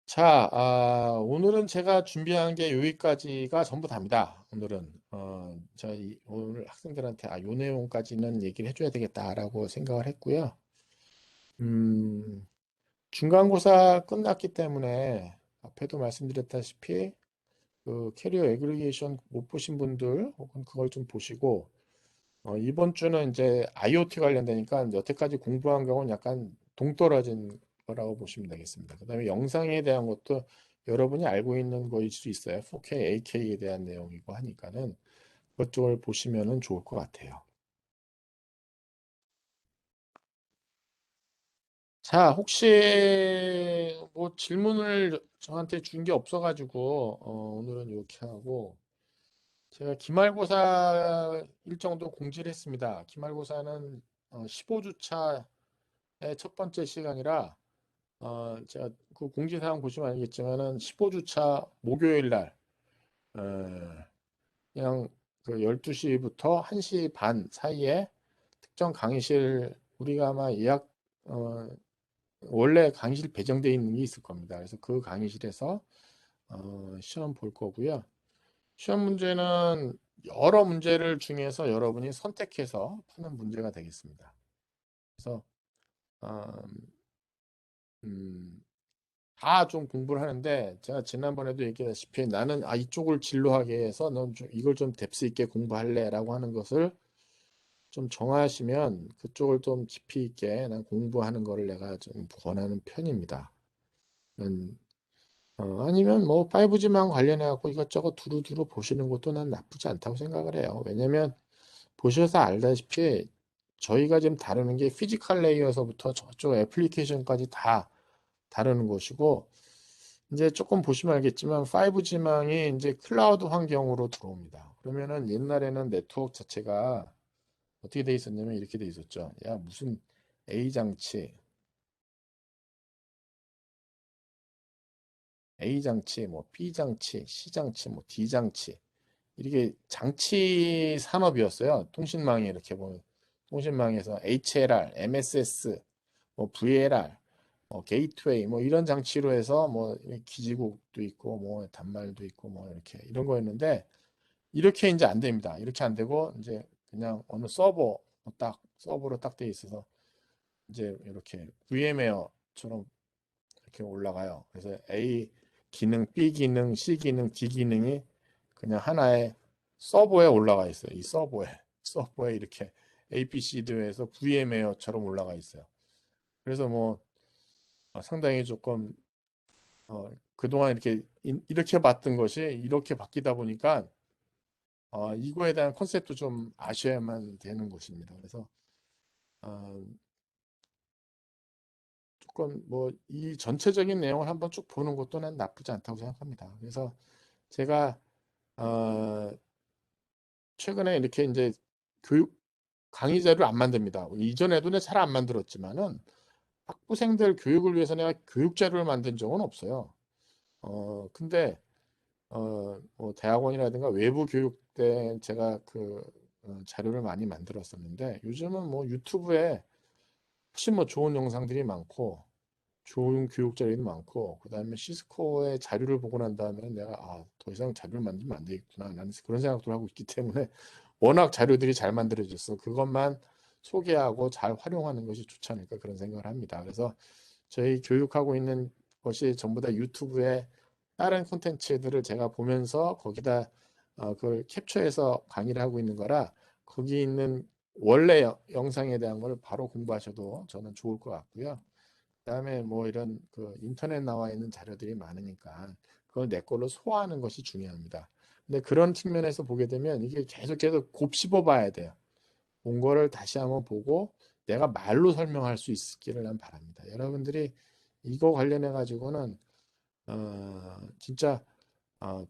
자, 오늘은 제가 준비한 게 여기까지가 전부 답니다. 오늘은 저희 오늘 학생들한테 요 내용까지는 얘기를 해줘야 되겠다라고 생각을 했고요. 음, 중간고사 끝났기 때문에 앞에도 말씀드렸다시피 그 캐리어 애그리게이션 못 보신 분들 혹은 그걸 좀 보시고 이번 주는 이제 IoT 관련되니까 여태까지 공부한 거는 약간 동떨어진 거라고 보시면 되겠습니다. 그다음에 영상에 대한 것도 여러분이 알고 있는 거일 수 있어요. 4K, 8K에 대한 내용이고 하니까는 그쪽을 보시면은 좋을 것 같아요. 자, 혹시 뭐 질문을 저한테 준 게 없어가지고 오늘은 이렇게 하고 제가 기말고사 일정도 공지를 했습니다. 기말고사는 15주차 첫 번째 시간이라 제가 그 공지사항 보시면 알겠지만은 15주차 목요일 날 그냥 그 12시부터 1시 반 사이에 특정 강의실 우리가 아마 예약 어, 원래 강의실 배정되어 있는 게 있을 겁니다. 그래서 그 강의실에서 시험 볼 거고요. 시험 문제는 여러 문제를 중에서 여러분이 선택해서 푸는 문제가 되겠습니다. 그래서 어, 음, 다 좀 공부를 하는데 제가 지난번에도 얘기했다시피 나는 이쪽을 진로하게 해서 넌 좀 이걸 좀 뎁스 있게 공부할래라고 하는 것을 좀 정하시면 그쪽을 좀 깊이 있게 난 공부하는 거를 내가 좀 권하는 편입니다. 아니면 뭐 5G만 관련해 갖고 이것저것 두루두루 보시는 것도 난 나쁘지 않다고 생각을 해요. 왜냐면 보셔서 알다시피 저희가 지금 다루는 게 피지컬 레이어서부터 저쪽 애플리케이션까지 다 다루는 것이고 이제 조금 보시면 알겠지만 5G망이 이제 클라우드 환경으로 들어옵니다. 그러면은 옛날에는 네트워크 자체가 어떻게 돼 있었냐면 이렇게 돼 있었죠. 야, 무슨 A 장치, A 장치, 뭐 B 장치, C 장치, 뭐 D 장치. 이렇게 장치 산업이었어요. 통신망에 이렇게 보면 통신망에서 HLR, MSS, 뭐 VLR, 게이트웨이 뭐 이런 장치로 해서 뭐 기지국도 있고 뭐 단말도 있고 뭐 이렇게 이런 거였는데 이렇게 이제 안 됩니다. 이렇게 안 되고 이제 그냥 어느 서버 딱 서버로 딱 돼 있어서 이제 이렇게 VMware처럼 이렇게 올라가요. 그래서 A 기능, B 기능, C 기능, D 기능이 그냥 하나의 서버에 올라가 있어요. 이 서버에 이렇게 APC도에서 VMware처럼 올라가 있어요. 그래서 뭐 상당히 조금 그동안 이렇게 봤던 것이 이렇게 바뀌다 보니까 이거에 대한 컨셉도 좀 아셔야만 되는 것입니다. 그래서 어, 조금 뭐 이 전체적인 내용을 한번 쭉 보는 것도 난 나쁘지 않다고 생각합니다. 그래서 제가 어, 최근에 이렇게 이제 교육 강의 자료를 안 만듭니다. 이전에도 잘 안 만들었지만은 학부생들 교육을 위해서 내가 교육 자료를 만든 적은 없어요. 근데 뭐 대학원이라든가 외부 교육 때 제가 자료를 많이 만들었었는데 요즘은 뭐 유튜브에 훨씬 뭐 좋은 영상들이 많고 좋은 교육 자료도 많고 그다음에 시스코의 자료를 보고 난 다음에 내가 더 이상 자료를 만들면 안 되겠구나 라는 그런 생각도 하고 있기 때문에 워낙 자료들이 잘 만들어져서 그것만 소개하고 잘 활용하는 것이 좋지 않을까 그런 생각을 합니다. 그래서 저희 교육하고 있는 것이 전부 다 유튜브에 다른 콘텐츠들을 제가 보면서 거기다 그걸 캡처해서 강의를 하고 있는 거라 거기 있는 원래 영상에 대한 걸 바로 공부하셔도 저는 좋을 것 같고요. 그다음에 뭐 이런 인터넷 나와 있는 자료들이 많으니까 그걸 내 걸로 소화하는 것이 중요합니다. 근데 그런 측면에서 보게 되면 이게 계속 곱씹어 봐야 돼요. 본 거를 다시 한번 보고 내가 말로 설명할 수 있기를 난 바랍니다. 여러분들이 이거 관련해 가지고는 진짜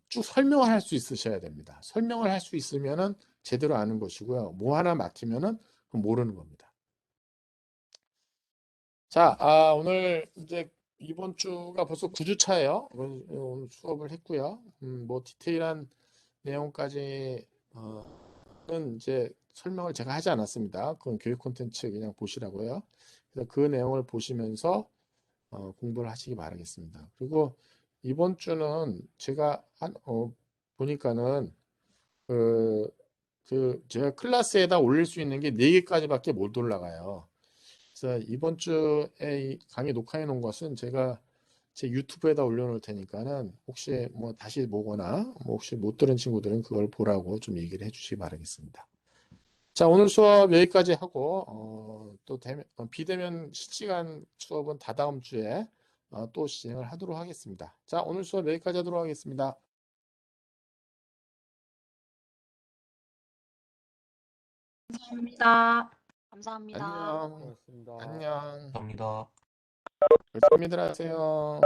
쭉 설명을 할 수 있으셔야 됩니다. 설명을 할 수 있으면은 제대로 아는 것이고요. 뭐 하나 막히면은 그건 모르는 겁니다. 자, 오늘 이제 이번 주가 벌써 9주차예요. 오늘 수업을 했고요. 뭐 디테일한 내용까지는 이제 설명을 제가 하지 않았습니다. 그건 교육 콘텐츠 그냥 보시라고요. 그래서 그 내용을 보시면서 공부를 하시기 바라겠습니다. 그리고 이번 주는 제가 보니까는 그, 제가 클래스에다 올릴 수 있는 게 4개까지밖에 못 올라가요. 그래서 이번 주에 이 강의 녹화해 놓은 것은 제가 제 유튜브에다 올려놓을 테니까는 혹시 뭐 다시 보거나 뭐 혹시 못 들은 친구들은 그걸 보라고 좀 얘기를 해주시기 바라겠습니다. 자, 오늘 수업 여기까지 하고 또 비대면 실시간 수업은 다다음 주에 또 진행을 하도록 하겠습니다. 자, 오늘 수업 여기까지 하도록 하겠습니다.
감사합니다. 감사합니다.
안녕.
고맙습니다.
안녕.
감사합니다.
열심히들 하세요.